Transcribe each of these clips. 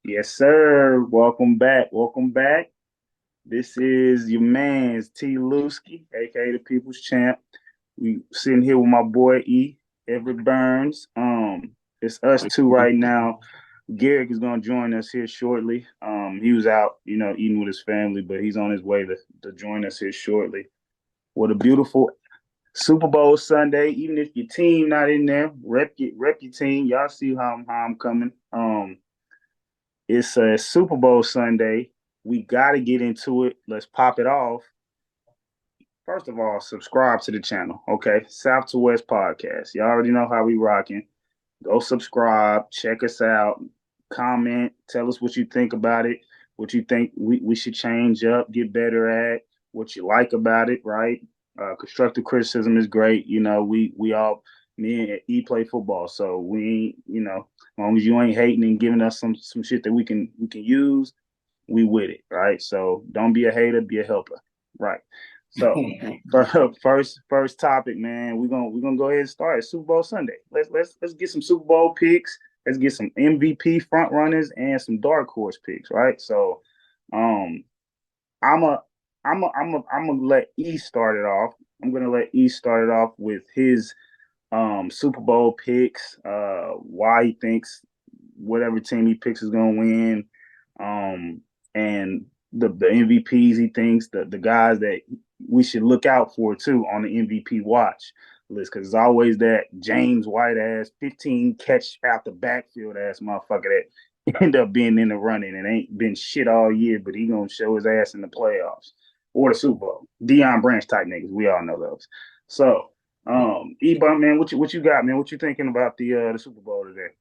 Yes, sir. Welcome back. Welcome back. This is your man's T-Lewski, aka the People's Champ. We sitting here with my boy Everett Burns. It's us two right now. Garrick is gonna join us here shortly. He was out, eating with his family, but he's on his way to join us here shortly. What a beautiful Super Bowl Sunday. Even if your team not in there, rep your team. Y'all see how I'm coming. It's a Super Bowl Sunday. We got to get into it. Let's pop it off. First of all, subscribe to the channel, okay? South to West Podcast. You already know how we rocking. Go subscribe, check us out, comment, tell us what you think about it, what you think we should change up, get better at, what you like about it, right? Constructive criticism is great. We all me and E play football, so we as long as you ain't hating and giving us some shit that we can use, we with it, right? So don't be a hater, be a helper, right? So first topic, man. We're gonna go ahead and start. It's Super Bowl Sunday. Let's get some Super Bowl picks. Let's get some MVP front runners and some dark horse picks, right? So, um, I'm a I'm gonna let E start it off. I'm gonna let E start it off with his Super Bowl picks. Why he thinks whatever team he picks is gonna win. And the MVPs he thinks the guys that we should look out for too on the MVP watch list, because it's always that James White ass 15 catch out the backfield ass motherfucker that end up being in the running and ain't been shit all year, but he gonna show his ass in the playoffs or the Super Bowl. Deion Branch type niggas, we all know those. So, E-Bump, man, what you got, man? What you thinking about the Super Bowl today?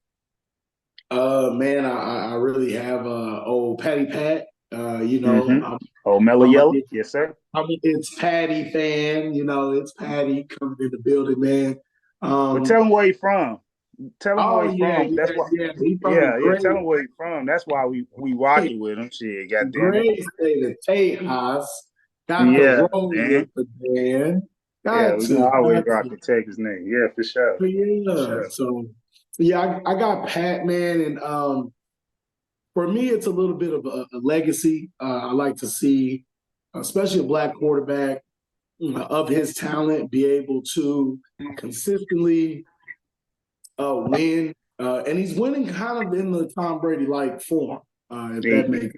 Man, I really have old Patty Pat. Mm-hmm. Oh, Mellow I'm a Yellow, yes, sir. it's Patty fan. It's Patty coming in the building, man. But tell Um, him where he from. Tell him oh where he yeah, from. That's yeah, why. yeah. He from the Yeah. Tell him where he from. That's why we rocking with him. Shit, goddamn it. great state of Tejas. Got to Yeah, roll with man. the band. Yeah, Got we to, gonna always got rock to. the Texas name. Yeah, for sure, But for yeah, sure. so yeah, I got Pat, man, and for me, it's a little bit of a legacy. I like to see, especially a black quarterback of his talent, be able to consistently win. And he's winning kind of in the Tom Brady like form, if that He, makes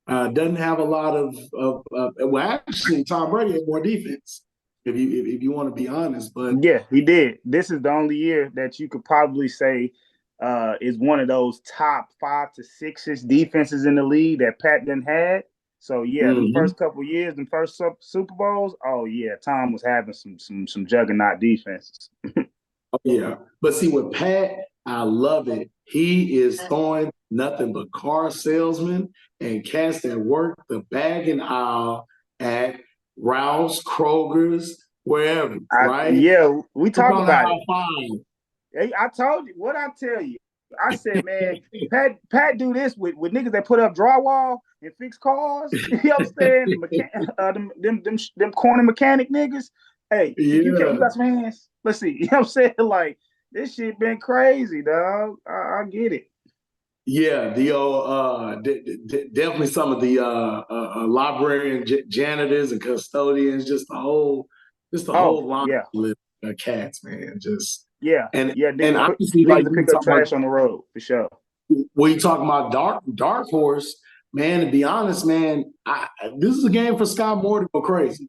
doesn't have a lot well, actually, Tom Brady had more defense, if you want to be honest. But yeah, he did. This is the only year that you could probably say is one of those top 5 to 6 defenses in the league that Pat done had. So yeah, the mhm. first couple years, the first Super Bowls, oh yeah, Tom was having some juggernaut defenses. Oh, yeah. But see, with Pat, I love it. He is throwing nothing but car salesmen and cats that work the bag and aisle at Rouse, Kroger's, wherever, right? Yeah, we We're talk gonna about have it. fun. Hey, I told you what I tell you. I said, man, Pat do this with niggas that put up drywall and fix cars. You know what I'm saying? Them corner mechanic niggas. Hey, you Yeah. got some hands. Let's see. You know what I'm saying? Like this shit been crazy, dog. I get it. Yeah, the definitely some of the librarian janitors and custodians, just the Oh whole line yeah, of cats, man. Just yeah, and yeah. and obviously, Niggas like that we pick up talk about, trash on the road for sure. when you talk about dark horse, man. To be honest, man, this is a game for Scott Moore to go crazy,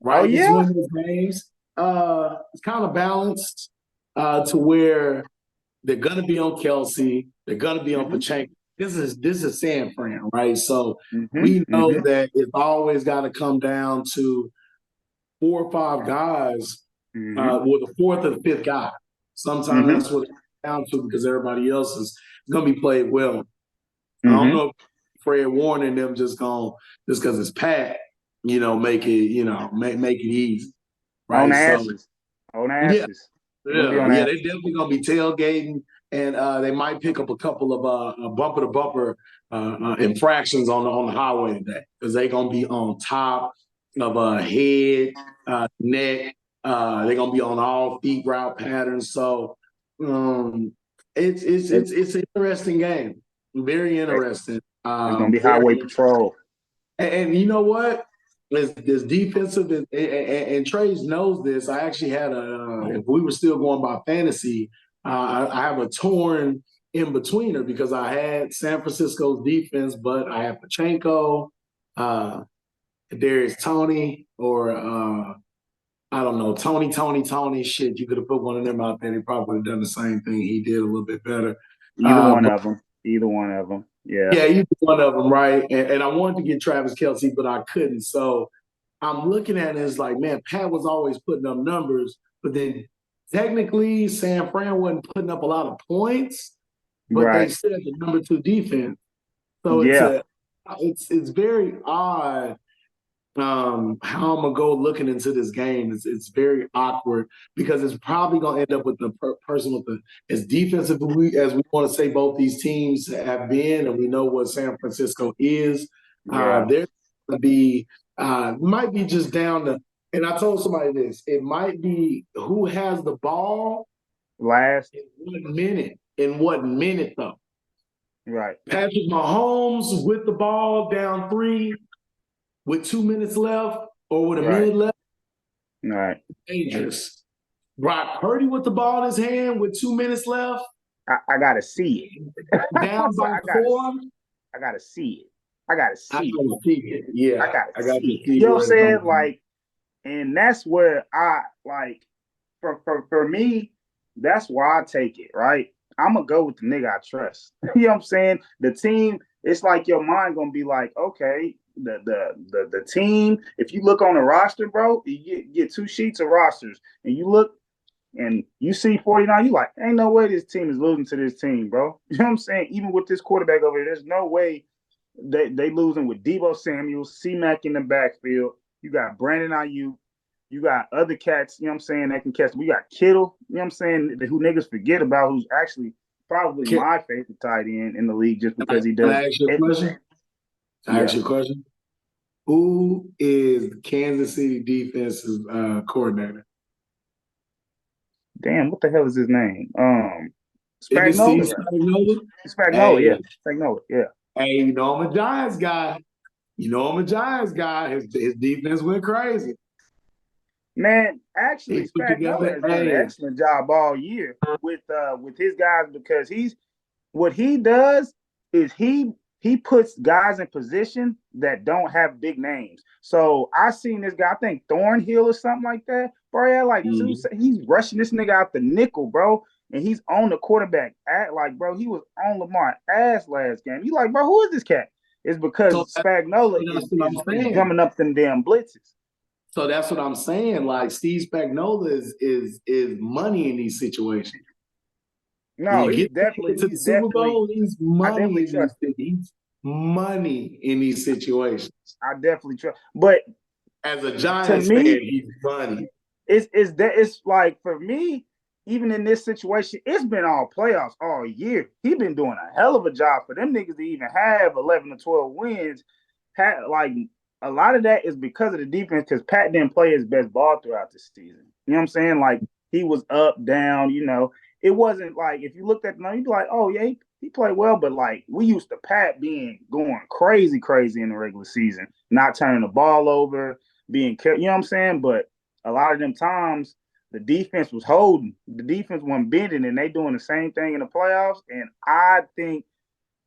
Oh right? This is yeah. one of those games. It's kind of balanced to where they're gonna be on Kelsey. They're gonna be on Mm-hmm. Pacheco. This is San Fran, right? So Mm-hmm. we know Mm-hmm. that it's always got to come down to 4 or 5 guys, Mm-hmm. or the fourth or the fifth guy. Sometimes Mm-hmm. that's what it comes down to because everybody else is gonna be played well. I don't Mm-hmm. know if Fred Warner and them just because it's Pat, make it, make it easy, On right? So asses. On yeah, asses. They're gonna be yeah, on yeah, they asses. definitely gonna be tailgating, and they might pick up a couple of bumper to bumper infractions on the highway today because they gonna be on top of a head, neck. They're gonna be on all feet route patterns. So um, it's an interesting game. Very interesting. It's gonna be highway Very, patrol. and you know what? This defensive and Trace knows this. I actually had if we were still going by fantasy, I have a torn in betweener because I had San Francisco's defense, but I have Pachenko, Darius Tony, or I don't know, Tony. Shit, you could have put one of them out there. They probably would have done the same thing he did, a little bit better. Either one But of them. Either one of them. Yeah. yeah, either one of them, right? And I wanted to get Travis Kelce, but I couldn't. So I'm looking at it as like, man, Pat was always putting up numbers, but then technically San Fran wasn't putting up a lot of points, but they Right. still had the number 2 defense. So Yeah. it's very odd how I'm gonna go looking into this game. It's very awkward because it's probably gonna end up with the person with the as defensive as we want to say both these teams have been, and we know what San Francisco is. Yeah. There's gonna be might be just down to, and I told somebody this. It might be who has the ball Last. in what minute. In what minute though? Right. Patrick Mahomes with the ball down 3 with 2 minutes left or with a Right. minute left. Right. Dangerous. Brock Purdy with the ball in his hand with 2 minutes left. I gotta see it. Down So by 4. I gotta see it. I gotta I see it. gotta see it. Yeah, I gotta I got to see it. see You know what where I'm it's saying? coming from. Like, and that's where I like for me, that's why I take it, right? I'm gonna go with the nigga I trust. You know what I'm saying? The team, it's like your mind gonna be like, okay, the team, if you look on the roster, bro, you get 2 sheets of rosters and you look and you see 49, you like, ain't no way this team is losing to this team, bro. You know what I'm saying? Even with this quarterback over here, there's no way they losing with Debo Samuel, C-Mac in the backfield. You got Brandon Ayuk. You got other cats, you know what I'm saying, that can catch. We got Kittle, you know what I'm saying, who niggas forget about, who's actually probably Can, my favorite tight end in the league just I, because he can does I ask you a everything. question? Can I Yeah. ask you a question? Who is Kansas City defense's coordinator? Damn, what the hell is his name? Isn't it Steve Spagnola, right? Spagnuolo? Spagnola, yeah. Hey, Spagnola, yeah. hey, you know I'm a Giants guy. You know I'm a Giants guy. His defense went crazy. Man, actually, He put Spagnola together, has done an hey, excellent job all year with his guys because what he does is he puts guys in position that don't have big names. So I seen this guy, I think Thornhill or something like that. Bro, yeah, like he's rushing this nigga out the nickel, bro, and he's on the quarterback. Like, bro, he was on Lamar ass last game. You like, bro, who is this cat? It's so because Spagnola that's what I'm is saying. drumming up them damn blitzes. So that's what I'm saying. Like Steve Spagnuolo is money in these situations. When No, you get to the he's Super definitely Bowl, he's I money definitely in these trust him. he's money in these situations. I definitely trust. But As a to Giants fan, me, he's money. it's like for me, even in this situation, it's been all playoffs all year. He been doing a hell of a job for them niggas to even have 11 or 12 wins. Like a lot of that is because of the defense, because Pat didn't play his best ball throughout the season. You know what I'm saying? Like he was up, down, you know. It wasn't like if you looked at the number, you'd be like, oh yeah, he played well, but like we used to Pat being going crazy, crazy in the regular season, not turning the ball over, being you know what I'm saying? But a lot of them times the defense was holding, the defense wasn't bending, and they doing the same thing in the playoffs. And I think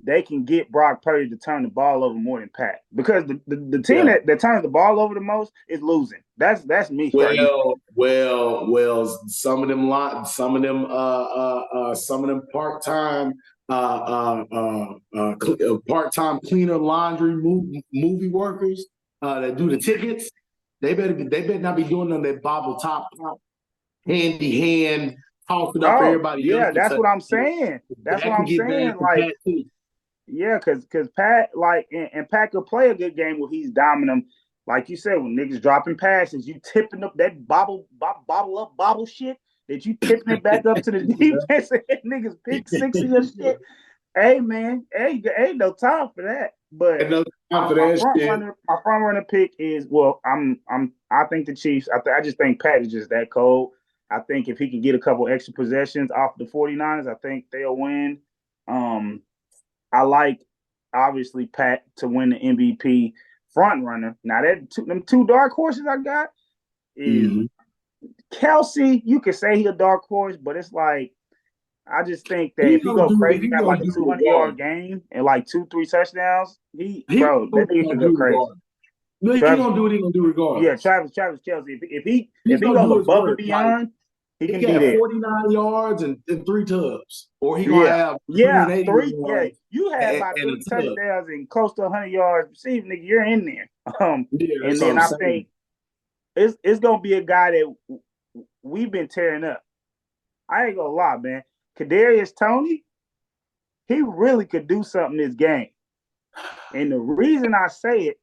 they can get Brock Purdy to turn the ball over more than Pat because the team Yeah. that turns the ball over the most is losing. That's me right now. Well. Some of them part-time cleaner laundry movie workers that do the tickets. They better not be doing them that bobble top handy hand tossing up for Oh everybody else yeah, to that's touch. what I'm saying. That's what That can I'm get bad saying. for Like Pat too. yeah, because Pat like and Pat could play a good game where he's dominant. Like you said, when niggas dropping passes, you tipping up that bobble up bobble shit that you tipping it back up to the defense and niggas pick six of your shit. Hey man, hey, ain't no time for that. But And no time for that shit. my front runner pick is well, I think the Chiefs. I just think Pat is just that cold. I think if he can get a couple extra possessions off the 49ers, I think they'll win. Um, I like obviously Pat to win the MVP front runner. Now them two dark horses I got is Mm-hmm. Kelsey. You could say he a dark horse, but it's like I just think that He if he gonna go do what crazy, he got like gonna a do 200-yard regardless. game and like 2-3 touchdowns, He that gonna do nigga what could he go gonna do crazy. regardless. No, he Travis, gonna do what he gonna do yeah, regardless. Travis Kelsey. If He's he gonna goes do his above and work. Like beyond, he he can be got there. 49 yards and 3 tubs, or he gonna Yeah, have yeah, 180 three. Yeah, yards you had about and a 3 tub. touchdowns and close to 100 yards receiving, nigga. You're in there. Yeah, And that's what then I'm I saying. think it's gonna be a guy that we've been tearing up. I ain't gonna lie, man. Kadarius Toney, he really could do something this game. And the reason I say it,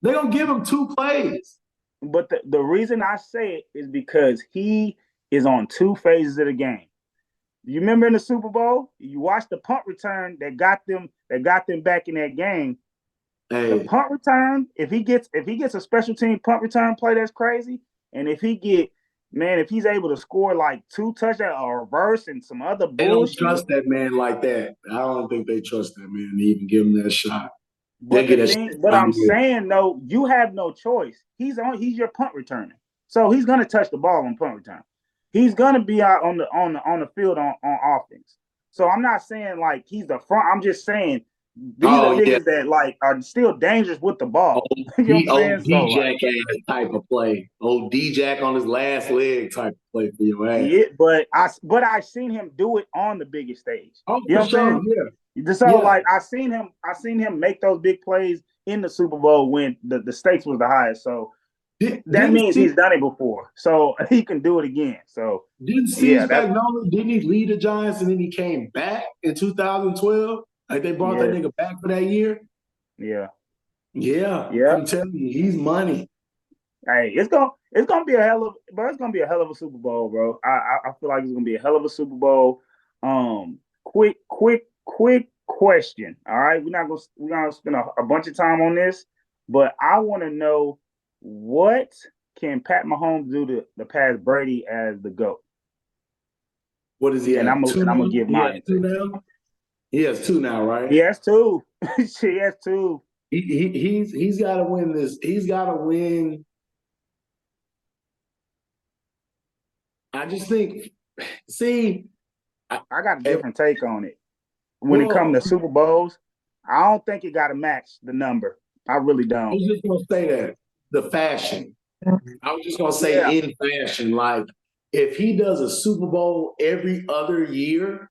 They gonna give him 2 plays. but the reason I say it is because he is on 2 phases of the game. You remember in the Super Bowl, you watched the punt return that got them back in that game. The Hey, punt return, if he gets a special team punt return play that's crazy, and if he's able to score like 2 touchdowns or reverse and some other they don't bullshit. trust that man like that. I don't think they trust that man to even give him that shot. They'll But get the that thing, shit but done I'm with. saying though, you have no choice. He's your punt returner, so he's gonna touch the ball on punt return. He's gonna be out on the field on offense. So I'm not saying like he's the front. I'm just saying these are Oh yeah, niggas that like are still dangerous with the ball. You know what I'm saying? old So D like, Jack ass type of play. Old D Jack on his last leg type of play for your ass. yeah, but I seen him do it on the biggest stage. Oh, You for know what sure. I'm Yeah, saying? So yeah. like I seen him make those big plays in the Super Bowl when the stakes was the highest. So that Didn't means see he's done it before. So he can do it again. So didn't yeah, Steve that's Spagnuolo, didn't he lead the Giants and then he came back in 2012? Like they brought that yeah, nigga back for that year? yeah, Yeah, yeah. I'm telling you, he's money. Hey, it's gonna be a hell of a Super Bowl, bro. I feel like it's gonna be a hell of a Super Bowl. Quick question. All right, we're gonna spend a bunch of time on this, but I want to know what can Pat Mahomes do to pass Brady as the GOAT, What does he and have? I'm gonna Two and I'm now? gonna give He my has two intake. now? He has two now, right? He has two. She has two. He's got to win this. He's got to win. I just think. See, I, I got a if, different take on it. When it comes well, to Super Bowls, I don't think it got to match the number. I really I don't. was just gonna say that the fashion. I was just gonna say Yeah, in fashion, like if he does a Super Bowl every other year,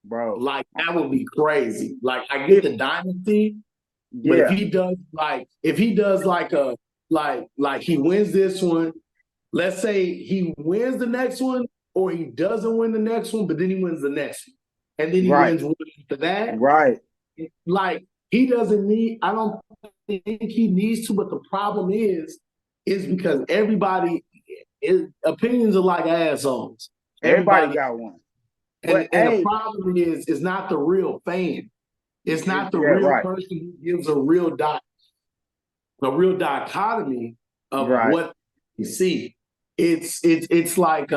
bro. like that would be crazy. Like I get If the dynasty, but yeah, if he does like a like he wins this one, let's say he wins the next one, or he doesn't win the next one, but then he wins the next one, and then he right, wins one after that. right. Like he doesn't need. I don't think he needs to. But the problem is because opinions are like assholes. Everybody Everybody, got one. But and the hey, problem is not the real fan. It's not the yeah, real right, person who gives a real dichotomy of right, what you see. It's like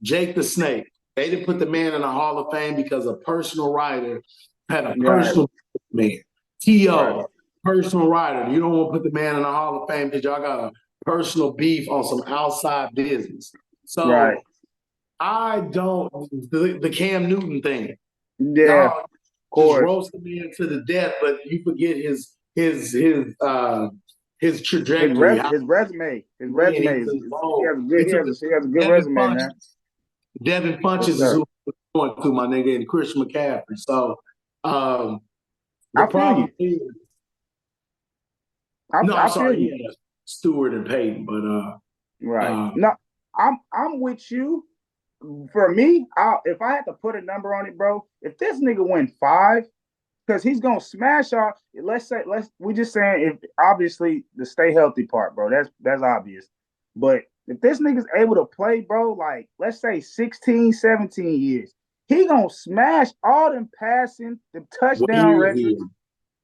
Jake the Snake. They didn't put the man in the Hall of Fame because a personal writer had a right, personal man. right, T.O. personal writer. You don't want to put the man in the Hall of Fame because y'all got a personal beef on some outside business. right. So I don't the Cam Newton thing. Yeah, of Y'all just course. roast the man to the death, but you forget his His trajectory. res How his resume, his man, he resume was is he involved. has a good It he took has a, he has a good Devin resume, man. Funches. Devin Yes, Funches is sir. who I'm going to, my nigga, and Christian McCaffrey. So um, the I feel problem you. is, I, no, I'm I feel sorry, you. yeah, Stewart and Payton, but Right. No, I'm with you. For me, if I had to put a number on it, bro, if this nigga win five, because he's gonna smash our. We just saying if obviously the stay healthy part, bro. That's obvious. But if this nigga's able to play, bro, like let's say 16, 17 years, he gonna smash all them passing, the what touchdown year is he records, in?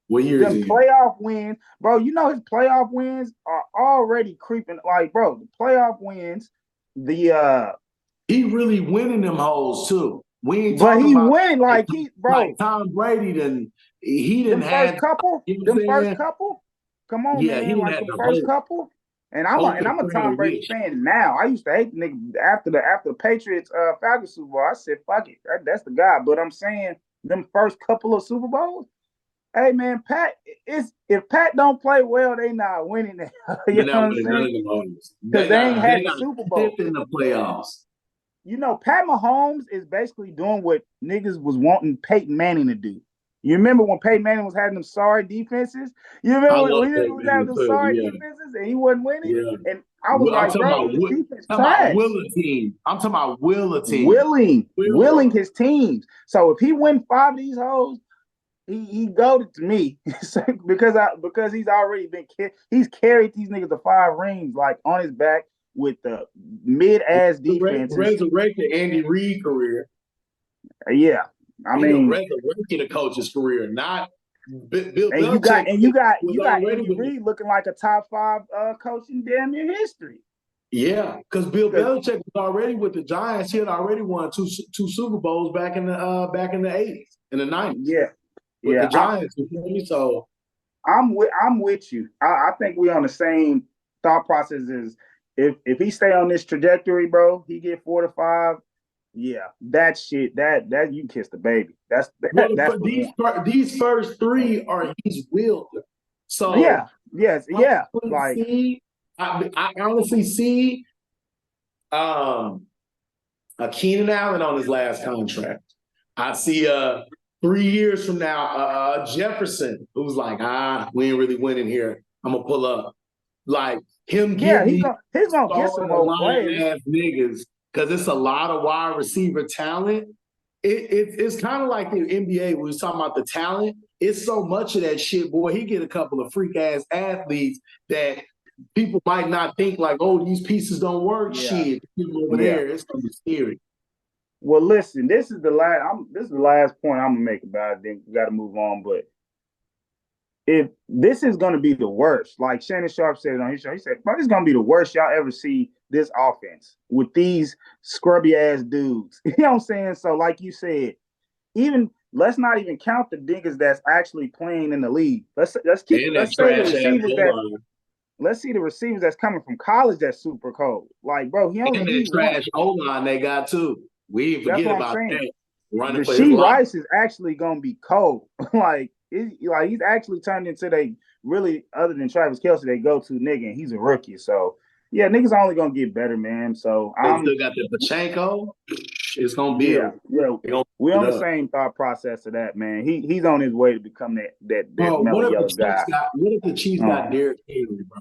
What year is them he in? playoff wins, bro. You know his playoff wins are already creeping. Like, bro, the playoff wins, the He really winning them hoes too. We ain't But talking he about went like like he, like bro. Tom Brady. Then he didn't Them first have. couple, You know them what I'm first saying? couple. Come on, Yeah, he man. didn't Like have the the first couple. And hope I'm and a Tom prayer Brady wish. fan now. I used to hate the nigga after the Patriots Falcons Super Bowl. I said, fuck it. That's the guy. But I'm saying them first couple of Super Bowls, hey man, Pat is if Pat don't play well, they not winning it. You They're know not what I'm winning none saying? of the games. Because they ain't They had the got Super fifth Bowl. in the playoffs. You know, Pat Mahomes is basically doing what niggas was wanting Peyton Manning to do. You remember when Peyton Manning was having them sorry defenses? You I remember love when he Peyton was having Manning them too. sorry Yeah, defenses and he wasn't winning? yeah. And I was I'm like, talking bro, about his defense Will trash. a team. I'm talking about Will a team. Willing Will. his teams. So if he win five of these hoes, he goaded to me because he's already been he's carried these niggas to five rings like on his back with the mid ass defenses. Resurrect the Andy Reid career. Yeah, I He done mean, resurrected a coach's career. Not Bill and you Belichick got and you got was you got already Andy with it. Reid looking like a top five coach in damn near history. Yeah, because Bill Because Belichick was already with the Giants. He had already won two Super Bowls back in the '80s, in the '90s yeah, with yeah, the Giants. You feel me? So I'm with you. I think we on the same thought process as if he stay on this trajectory, bro, he get 4 to 5. Yeah, that shit, that you kiss the baby. well, That's the one. these first three are his will. So Yeah, yes, I yeah. honestly Like, see, I honestly see um, a Keenan Allen on his last contract. I see 3 years from now Jefferson, who's like, we ain't really winning here. I'm gonna pull up. Like him yeah, getting these he's gonna get some star more lion players. ass niggas because it's a lot of wide receiver talent. It's kind of like the NBA when we was talking about the talent. It's so much of that shit, boy. He get a couple of freak ass athletes that people might not think like, oh, these pieces don't work. Yeah, Shit, people over yeah. there, it's gonna be scary. Well, listen, this is the last point I'm gonna make about it. Then we got to move on. But if this is going to be the worst, like Shannon Sharp said on his show, he said, "Bro, this is going to be the worst y'all ever see this offense with these scrubby ass dudes." You know what I'm saying? So, like you said, even let's not even count the niggas that's actually playing in the league. And that Let's say the trash ass receivers O that line. let's see the receivers that's coming from college that's super cold. Like, bro, he only And that needs one. trash O line they got too. We didn't That's forget what I'm about saying. that. Running for his Rasheed life. Rice is actually gonna be cold. Like he's actually turned into they really other than Travis Kelce, they go to nigga, and he's a rookie. So yeah, niggas only gonna get better, man. So They still got the Pachenko. It's gonna be yeah, yeah. gonna We're it on the up. same thought process of that, man. He's on his way to become that Bro, mellow yellow guy. what if the Chiefs got Um, Derrick Henry, bro?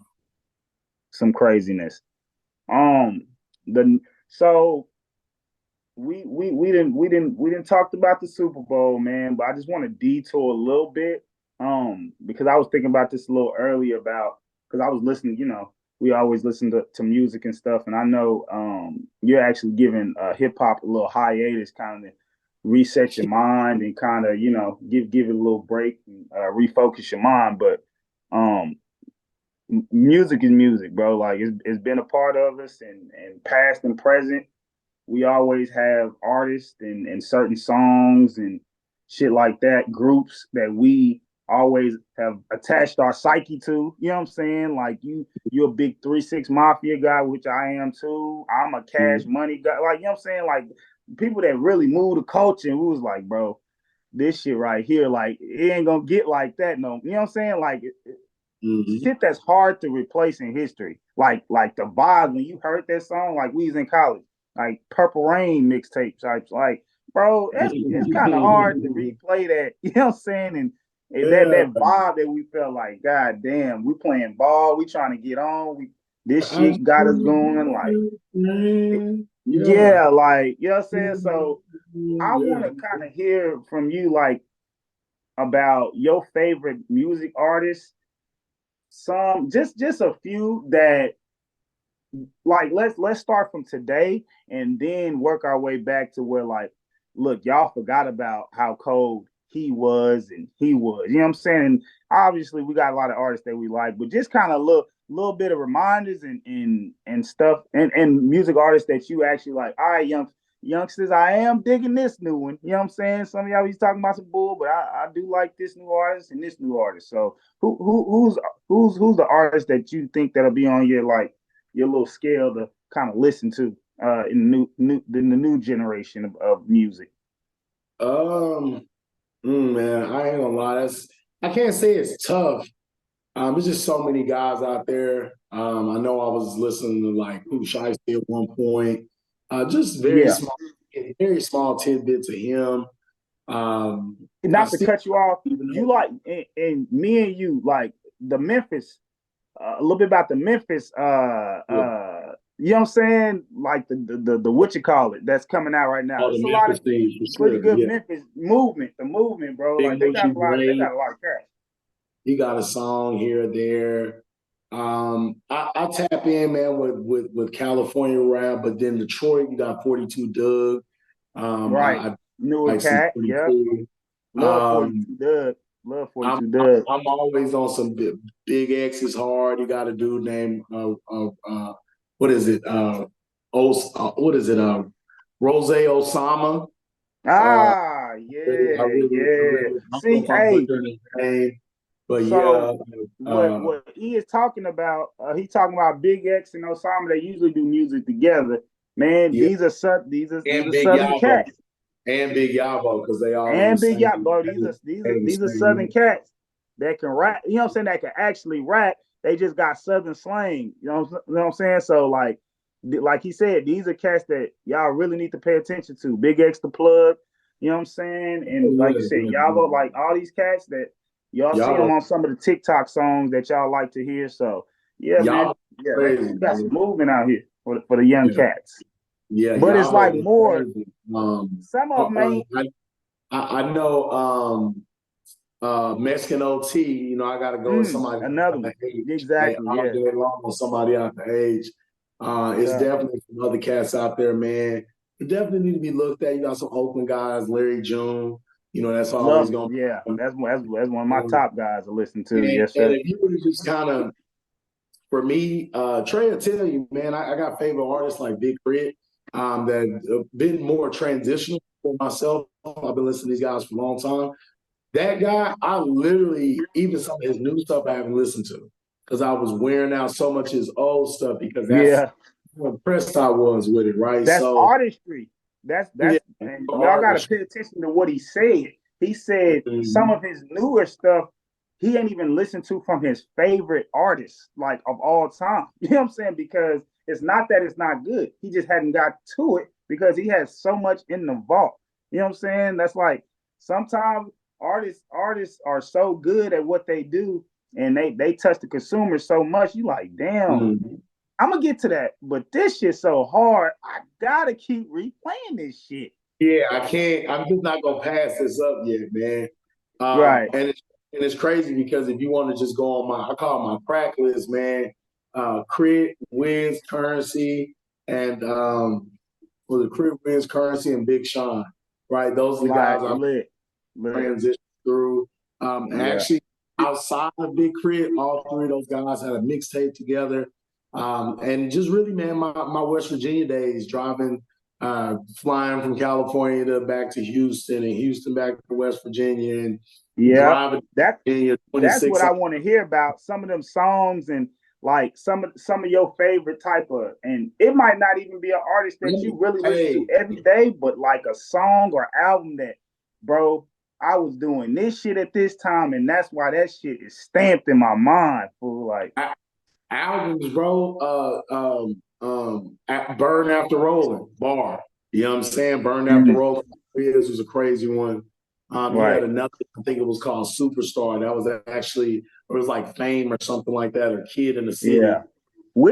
some craziness. Um, the so we didn't talked about the Super Bowl, man, but I just want to detour a little bit. Because I was thinking about this a little earlier about because I was listening, we always listen to music and stuff, and I know you're actually giving hip hop a little hiatus, kind of reset your mind and kind of, give it a little break and refocus your mind. But um music is music, bro. Like it's been a part of us and past and present we always have artists and certain songs and shit like that, groups that we always have attached our psyche to. You know what I'm saying? Like you're a big 3 6 Mafia guy, which I am too. I'm a Cash Mm-hmm. Money guy. Like, you know what I'm saying? Like people that really move the culture and we was like, bro, this shit right here, like it ain't gonna get like that. No, you know what I'm saying? Like Mm-hmm. shit that's hard to replace in history. Like the vibe when you heard that song, like we was in college, like Purple Rain mixtape types. Like, bro, it's kind of hard to replay that. You know what I'm saying? And Yeah. that vibe that we felt like, God damn, we playing ball, we trying to get on. This I shit got us going. Like, man. Yeah. yeah, like you know what I'm saying. So I want Yeah. to kind of hear from you, like about your favorite music artists some just a few that like let's start from today and then work our way back to where like look y'all forgot about how cold he was and he was, you know what I'm saying? And obviously we got a lot of artists that we like, but just kind of little bit of reminders and stuff and music artists that you actually like, all right, young youngsters, I am digging this new one. You know what I'm saying? Some of y'all he's talking about some bull, but I do like this new artist and this new artist. So who's the artist that you think that'll be on your like your little scale to kind of listen to in the new generation of music? Um, man, I ain't gonna lie. I can't say it's tough. There's just so many guys out there. I know I was listening to like Pooh Shiesty at one point. Just Yeah. very small tidbits of him. I Not to still cut you off, even you know. like and me and you like the Memphis a little bit about the Memphis Yeah, you know what I'm saying? Like the what you call it that's coming out right now. all It's the a lot Memphis of things for pretty sure. good Yeah, Memphis movement, the movement, bro. Big Like Moochie they Ray, got a lot of cash. he got a song here or there. I tap in, man, with California rap, but then Detroit, you got 42 Doug. Right. I Newer like some cat, pretty yep. cool. Love Um, 42 Doug. Love I'm 42 Doug. I'm always on some big X is hard. You got a dude named what is it? What is it? Rose Osama. Uh, Ah, I yeah, really, I yeah. really, I don't know See, if I'm hey, butchering his name, but so yeah, what he is talking about, he talking about Big X and Osama. They usually do music together. Man, yeah, these and are Big Southern Yabo, cats. because they all in the And Big same, Yacht, bro. the These are same. Southern cats that can rap. You know what I'm saying? That can actually rap. They just got Southern slang. You know what I'm saying? So like he said, these are cats that y'all really need to pay attention to. Big X the plug. You know what I'm saying? Oh And like you yeah, said, yeah, y'all yeah. go like all these cats that y'all see them Yabo, on some of the TikTok songs that y'all like to hear. So yeah, man. Yabo, Yeah, crazy, we got some man. movement out here for the young Yeah, cats. yeah, But it's like Yabo was more. crazy. Some of them ain't. I know Mexican OT, I got to go with somebody Another out the one. age. Hey, Exactly. all Yeah. day long on somebody out the age. It's Yeah. definitely some other cats out there, man. You definitely need to be looked at. You got some Oakland guys, Larry June. That's always Love. going Yeah. to That's one of my be. top guys to listen to. And Yes, sir. if you were to just kind of, for me, Trey will tell you, man, I got favorite artists like Big Crit that have been more transitional for myself. I've been listening to these guys for a long time. That guy, I literally, even some of his new stuff I haven't listened to because I was wearing out so much of his old stuff because that's Yeah. how impressed I was with it, right? That's So, artistry. yeah, And y'all got to artist. pay attention to what he said. He said some Mhm. of his newer stuff he ain't even listened to from his favorite artists, like of all time. You know what I'm saying? Because it's not that it's not good. He just hadn't got to it because he has so much in the vault. You know what I'm saying? That's like sometimes artists are so good at what they do and they touch the consumer so much. You like, damn, Mhm. I'm gonna get to that, but this shit's so hard. I gotta keep replaying this shit. Yeah, I can't. I'm just not gonna pass this up yet, man. Right. And it's crazy because if you want to just go on I call it my crack list, man. Crit, Wiz, Currency, and was it Crit, Wiz, Currency, and Big Sean, right? Those are the guys Like I'm lit. transitioned through. Yeah. Actually, outside of Big Crit, all three of those guys had a mixtape together. And just really, man, my West Virginia days driving, flying from California to back to Houston and Houston back to West Virginia and Yeah. driving That in your that's what 26. I want to hear about. Some of them songs and like some of your favorite type of and it might not even be an artist that you really listen to Hey, every day, but like a song or album that, bro, I was doing this shit at this time, and that's why that shit is stamped in my mind. Fool. Like, albums, bro. Burn After Rolling, bar. You know what I'm saying? Burn After mm, Rolling. This was a crazy one. He had right. another, I think it was called Superstar. That was actually, it was like Fame or something like that, or Kid in the Yeah. City,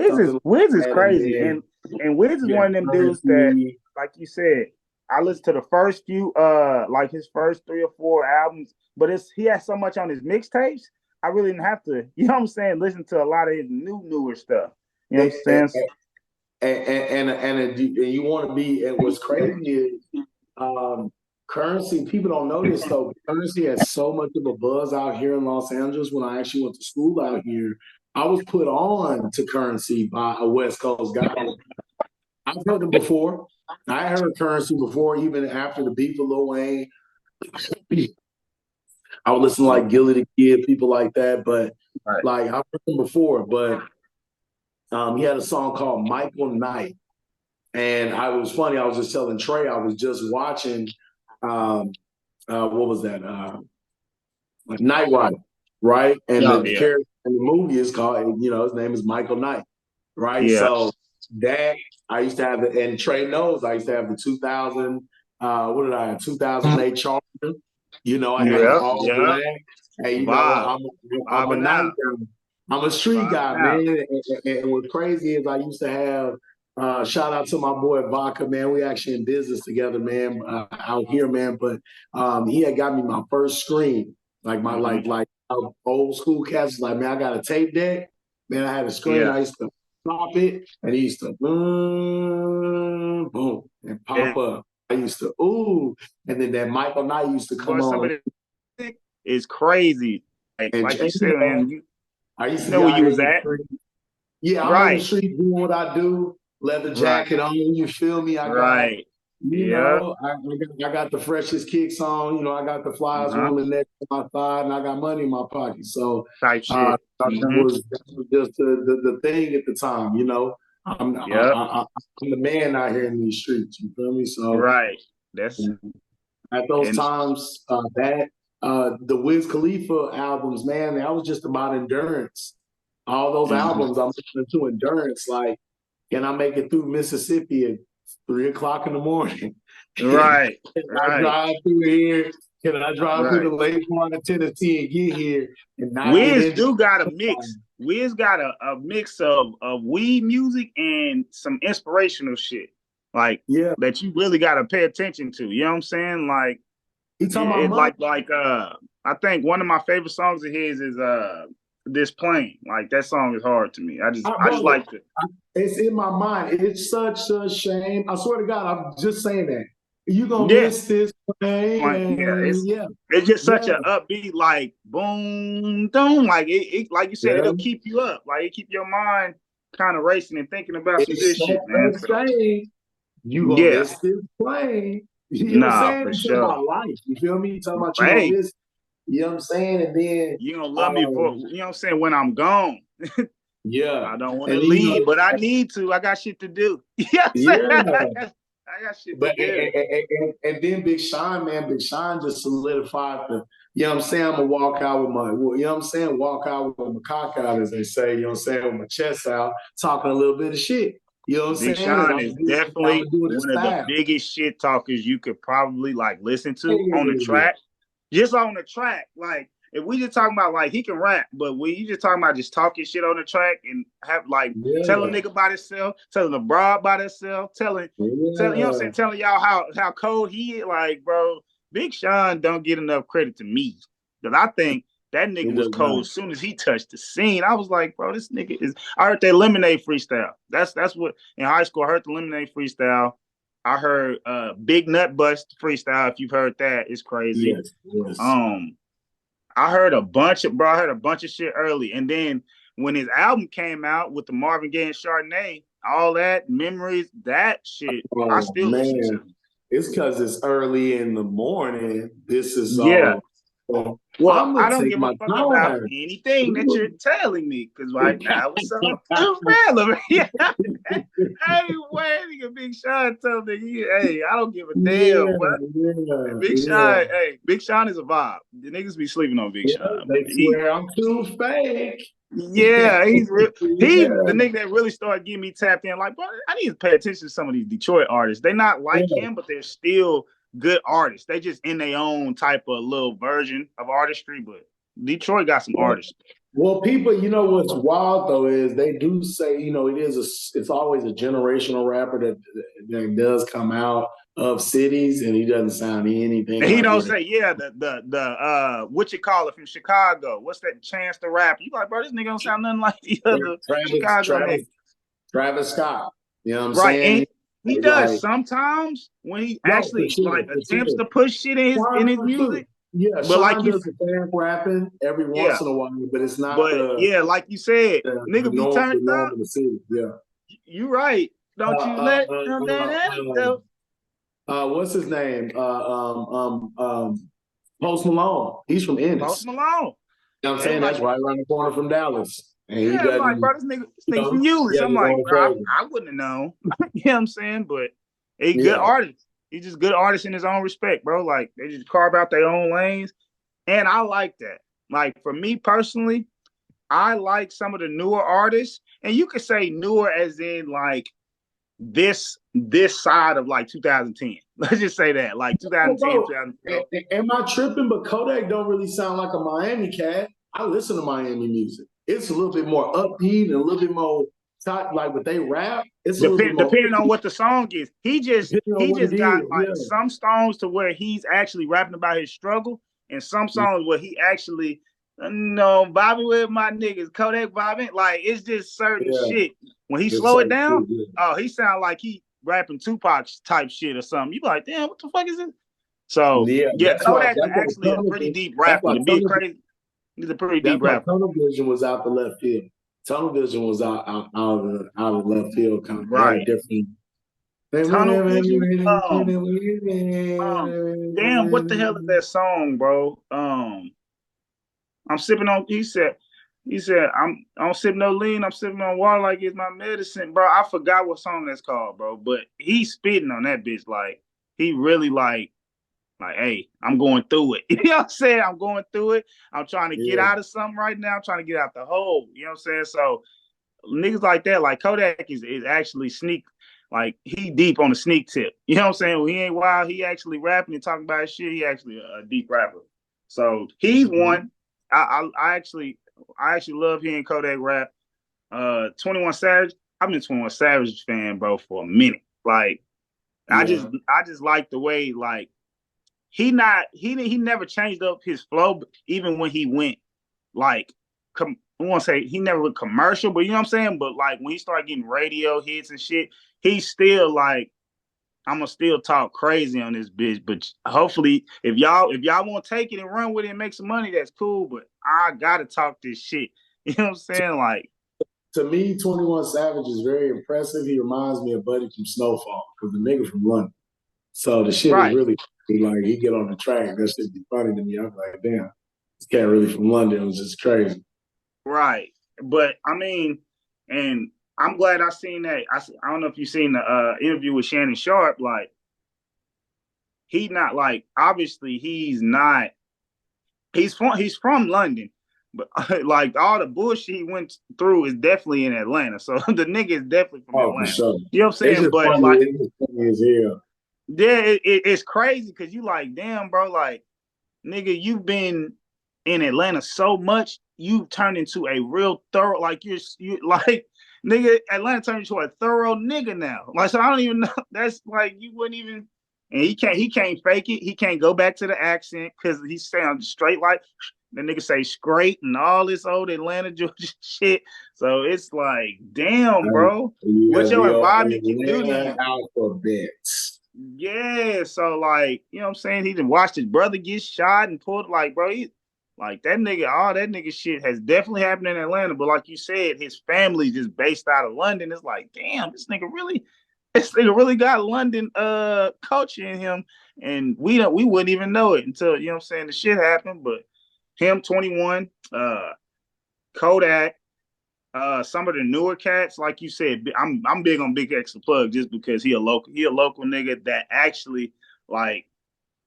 something like Wiz is that. And crazy, then and Wiz is you had one of them dudes that, Currency. like you said, I listened to the first few, like his first 3 or 4 albums, but he has so much on his mixtapes. I really didn't have to, you know what I'm saying, listen to a lot of his newer stuff. You know what And, I'm saying? and you want to be, and what's crazy is um, Currency, people don't know this though. Currency has so much of a buzz out here in Los Angeles. When I actually went to school out here, I was put on to Currency by a West Coast guy. I've heard him before. I heard Currency before, even after the beef with Lil Wayne. I would listen to like Gilly the Kid, people like that. But Right. like I've heard him before, but he had a song called Michael Knight. And I was funny, I was just telling Trey, I was just watching what was that? Night Rider, right? And Oh the yeah. character in the movie is called, his name is Michael Knight, right? Yeah. So that I used to have and Trey knows I used to have the 2000, what did I have? 2008 Charger. I had the Yeah. all Yeah. black. And Vibe. I'm a Vibing night out. guy. I'm a street guy, Vibing out. man. And what's crazy is I used to have shout out to my boy Vodka, man. We actually in business together, man, out here, man. But he had got me my first screen, like my like old school cats. Like, man, I got a tape deck. Man, I had a screen. Yeah. I used to pop it, and he used to boom, boom, and pop And, up. I used to and then that Michael Knight used to come but some on, of it is crazy. and Like you said, man, I used you to know be where out you here in was the at. street. Yeah, I'm in the Right. street doing what I do. Leather Right. jacket on, you feel me? I got, Right. Yeah. I got the freshest kicks on. I got the flies Uh-huh. rolling next to my thigh, and I got money in my pocket. So Type shit. that was just the thing at the time. Yep. I'm the man out here in these streets. You feel me? So Right. That's at those and times, the Wiz Khalifa albums, man, that was just about endurance. All those mhm. albums, I'm listening to endurance. Like, can I make it through Mississippi at 3 o'clock in the morning? Can Right. I Right. drive through here? Can I drive through Right. the late part of Tennessee and get here and not get Wiz injured? do got a mix. Wiz got a mix of weed music and some inspirational shit. Like Yeah, that you really gotta pay attention to. You know what I'm saying? Like he talking about it money. like I think one of my favorite songs of his is This Plane. Like that song is hard to me. I just Brother, like it. it's in my mind. It's such a shame. I swear to God, I'm just saying that. You gonna Yeah. miss this Like yeah, plane. Yeah, it's just such yeah, an upbeat, like boom, boom, like it like you said, yeah. it'll keep you up, like it keep your mind kind of racing and thinking about some good It's shit, man. such So a shame. You gonna yeah, miss this plane. You know what I'm nah, saying? for You talking sure. about life. You feel me? You talking about you gonna Hey, miss. You know what I'm saying? And then, you gonna love me for um, you know what I'm saying when I'm gone. yeah, I don't want to and then leave, but I need to. I got shit to do. Yeah, yeah. I got shit to But do. and then Big Sean, man, Big Sean just solidified the. You know what I'm saying? I'm gonna walk out with my. You know what I'm saying? Walk out with my cock out, as they say. You know what I'm saying? With my chest out, talking a little bit of shit. You know what I'm Big saying? And Sean is I'm gonna definitely do it in one of the style. biggest shit talkers you could probably like listen to on the Hey, track. Just on the track. Like if we just talking about like he can rap, but when you just talking about just talking shit on the track and have like telling yeah, nigga about himself, telling the broad about himself, telling you know what I'm yeah. saying, telling y'all how cold he is, like, bro, Big Sean don't get enough credit to me. Because I think that nigga It was does cold not. as soon as he touched the scene. I was like, bro, this nigga is. I heard that Lemonade freestyle. That's what in high school I heard the Lemonade freestyle. I heard Big Nut Bust freestyle. If you've heard that, it's crazy. Yes, yes. Um, I heard a bunch of bro. I heard a bunch of shit early, and then when his album came out with the Marvin Gaye and Chardonnay, all that memories, that shit, I Oh still listen man, to. it's because it's early in the morning. This is Yeah. all. Well, Well, I'm I gonna don't take give a my fuck about time. anything that you're telling me because right now it's all irrelevant. Yeah. Hey, wait, nigga, Big Sean told me, hey, I don't give a damn. Yeah, What? yeah, Big yeah, Sean, hey, Big Sean is a vibe. The niggas be sleeping on Big yeah. Sean, but They swear I'm too fake. yeah, he's Yeah, the nigga that really started getting me tapped in. Like, bro, I need to pay attention to some of these Detroit artists. They not like yeah. him, but they're still good artists. They just in their own type of little version of artistry. But Detroit got some artists. Well, people, what's wild though is they do say, it's always a generational rapper that does come out of cities, and he doesn't sound anything And he like don't what he. say, yeah, the what you call it from Chicago. What's that Chance to Rap? You like, bro, this nigga don't sound nothing like the other Travis, Chicago Travis, nigga. Travis Scott. You know what I'm Right. saying? And he He's does like, sometimes when he no, for actually sure, like for attempts sure. to push shit in Sean his does too. music. Yeah, But like Sean you does the fan rapping every yeah. once in a while, but it's not But yeah, like you said, the nigga be norm, the turned norm up. of the city. Yeah. You right. Don't you let that go. What's his name? Post Malone. He's from Post Ennis. Malone. You know what I'm Yeah, saying? like, That's right around the corner from Dallas. And he yeah, I'm like, doesn't, bro, this nigga from Euless. yeah, I'm you're like, going bro, crazy. I wouldn't have known. You know what I'm saying? But he good Yeah. artist. He's just good artist in his own respect, bro. Like they just carve out their own lanes. And I like that. Like for me personally, I like some of the newer artists. And you could say newer as in like this side of like 2010. Let's just say that. Like 2010, Bro, 2012. am I tripping? But Kodak don't really sound like a Miami cat. I listen to Miami music. It's a little bit more upbeat and a little bit more like what they rap. It's a little bit more Depending on what the song is. He just depending on he what it just got is. like Yeah. some songs to where he's actually rapping about his struggle, and some songs where he actually no Bobby with my niggas, Kodak Bobby. Like it's just certain Yeah. shit. When he It's slow it like, down, yeah. oh, he sound like he rapping Tupac type shit or something. You be like, damn, what the fuck is it? So Yeah, yeah, Kodak's that's actually a why pretty deep that's rapper. why To be crazy, he's a pretty that's deep why rapper. tunnel vision was out the left field. Tunnel vision was out of left field. Kind of had a Right. different. Tunnel Vision. Damn, what the hell is that song, bro? I'm sipping on. He said, I'm sipping no lean. I'm sipping on water like it's my medicine, bro. I forgot what song that's called, bro. But he's spitting on that bitch like he really like, hey, I'm going through it. You know what I'm saying? I'm going through it. I'm trying to get Yeah, out of something right now. I'm trying to get out the hole. You know what I'm saying? So niggas like that, like Kodak is actually sneak, like he deep on the sneak tip. You know what I'm saying? When he ain't wild, he actually rapping and talking about his shit. He actually a deep rapper. So he's one. I actually love hearing Kodak rap. 21 Savage. I've been 21 Savage fan, bro, for a minute. Like I just yeah. I just like the way like he never changed up his flow even when he went like I want to say he never went commercial, but you know what I'm saying. But like when he started getting radio hits and shit, he's still like I'm gonna still talk crazy on this bitch. But hopefully, if y'all want to take it and run with it and make some money, that's cool. But I gotta talk this shit. You know what I'm saying? Like To me, 21 Savage is very impressive. He reminds me of Buddy from Snowfall because the nigga from London. So the shit is right, really like he get on the track. That shit be funny to me. I'm like, damn, this cat really from London. It was just crazy. right. But I mean, and I'm glad I seen that. I don't know if you seen the interview with Shannon Sharp. Like he not like obviously he's from London, but like all the bullshit he went through is definitely in Atlanta. So the nigga is definitely from Oh, for Atlanta. sure. You know what I'm It's saying? just But funny. like, It's just funny as hell. yeah, it's crazy because you like, damn, bro, like, nigga, you've been in Atlanta so much, you've turned into a real thorough, like you like, nigga, Atlanta turned into a thorough nigga now. Like, so I don't even know. That's like you wouldn't even. And he can't fake it. He can't go back to the accent because he sounds straight like the nigga say straight and all this old Atlanta Georgia shit. So it's like, damn, bro, You what have your the environment can do to Atlanta you. alphabet. Yeah, so like, you know what I'm saying? He done watched his brother get shot and pulled like, bro, he like that nigga, all that nigga shit has definitely happened in Atlanta. But like you said, his family just based out of London. It's like, damn, this nigga really got London culture in him. And we wouldn't even know it until, you know what I'm saying, the shit happened. But him 21, Kodak, some of the newer cats, like you said, I'm big on Big X the Plug just because he a local nigga that actually like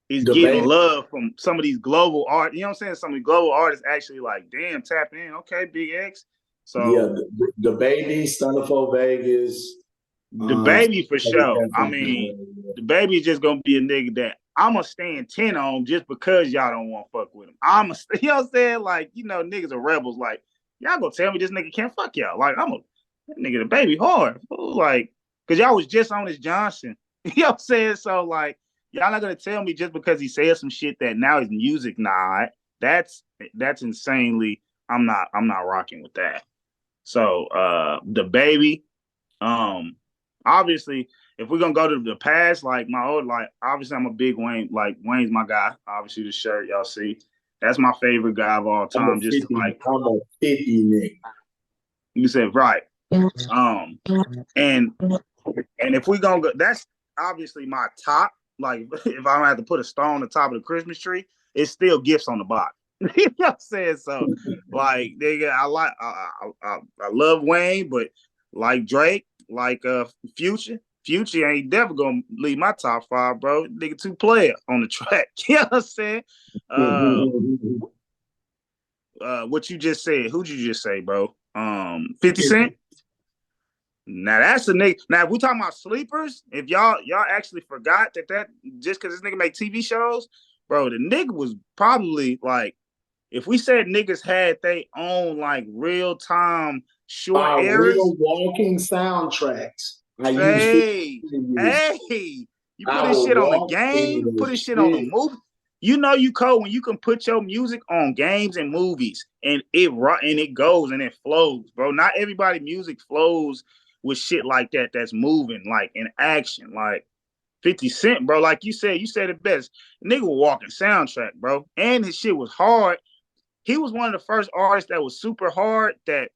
is getting Debate. love from some of these global art. You know what I'm saying? Some of the global artists actually like, damn, tap in. Okay, Big X. Yeah, So the baby, Stunnerful Vegas. the baby for sure. I mean, Yeah. the baby is just gonna be a nigga that I'm gonna stand 10 on just because y'all don't want to fuck with him. You know what I'm saying? Like, niggas are rebels. Like, y'all gonna tell me this nigga can't fuck y'all. Like, that nigga the baby hard. Like, cause y'all was just on his Johnson. You know what I'm saying? So like, y'all not gonna tell me just because he said some shit that now his music that's insanely. I'm not rocking with that. So the baby, um, obviously, if we're gonna go to the past, like my old, like obviously I'm a big Wayne, like Wayne's my guy. Obviously, the shirt y'all see, that's my favorite guy of all I'm a time. Just 50, like I'm a 50 nigga. you said, right? Um, and And if we gonna go, that's obviously my top. Like, if I don't have to put a star on the top of the Christmas tree, it's still gifts on the box. You know what I'm saying? So, like, I love Wayne, but like Drake, like Future. Future ain't never gonna leave my top five, bro. Nigga, two player on the track. You know what I'm saying? Uh, what you just said? Who'd you just say, bro? 50 Cent. Now that's a nigga. Now if we talking about sleepers, if y'all actually forgot that just because this nigga make TV shows, bro, the nigga was probably like, if we said niggas had they own like real time short Real eras. walking soundtracks. I use 50 Hey, years. hey, you put I this will shit on the walk game, in put the this shit on the shit. movie. You know you cold when you can put your music on games and movies and it goes and it flows, bro. Not everybody music flows with shit like that that's moving, like in action. Like 50 Cent, bro. Like you said it best. Nigga was walking soundtrack, bro. And his shit was hard. He was one of the first artists that was super hard that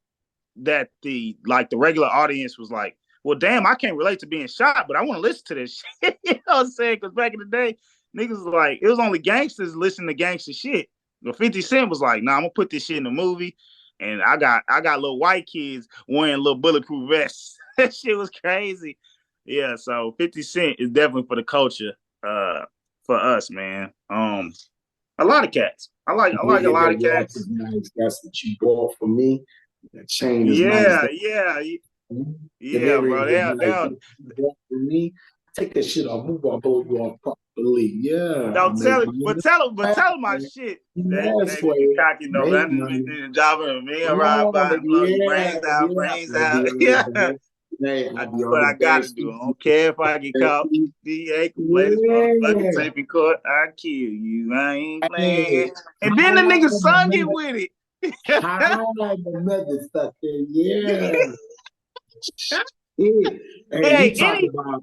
the regular audience was like, well, damn, I can't relate to being shot, but I want to listen to this shit. You know what I'm saying? Because back in the day, niggas was like, it was only gangsters listening to gangster shit. But 50 Cent was like, nah, I'm gonna put this shit in the movie. And I got little white kids wearing little bulletproof vests. That shit was crazy. Yeah, so 50 Cent is definitely for the culture, for us, man. A lot of cats. I like a Nigga, lot that of watch cats. is nice. That's what you bought for me. That chain is nice. Yeah, yeah, And yeah, Everett bro. was like, They'll you bought for me. Take that shit off. Move on, blow you off properly. Yeah, I don't make tell it, money. but tell them my shit. Last They be way, cocky, no, make man. money. The job of me around Oh, by and blow your yeah, brains out, yeah. brains I'll be out. on Yeah, the back. Hey, I I'll be do on what the I back gotta do. seat. I don't care if I get caught. DA can play this motherfucking Yeah. tape in court. I kill you. I ain't Hey, playing. And then the hide nigga the sung it mother, with it. hide the motherfucker. Yeah. Shit. Hey, Hey, you talk about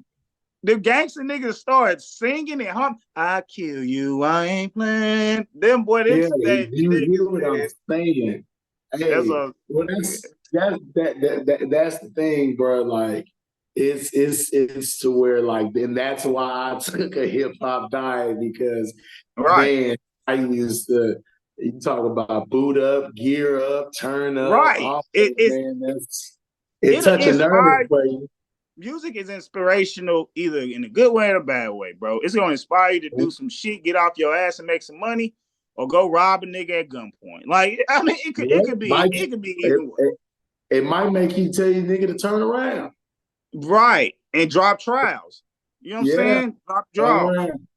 the gangster niggas started singing and hum. I kill you. I ain't playing. Them boy, them yeah, they you hear niggas, what I'm man. saying. That's Hey, a well, that's the thing, bro. Like, it's to where like, and that's why I took a hip hop diet because, right, man, I used to. You talk about boot up, gear up, turn up, right. all It that, is man. It it'll touch a nerve inspire. for you. Music is inspirational either in a good way or a bad way, bro. It's gonna inspire you to do some shit, get off your ass and make some money, or go rob a nigga at gunpoint. Like, I mean, Yeah, it could be it, either way. it, it might make you tell you nigga to turn around. Right. And drop trials. You know what I'm Yeah, saying? Drop turn draws. around.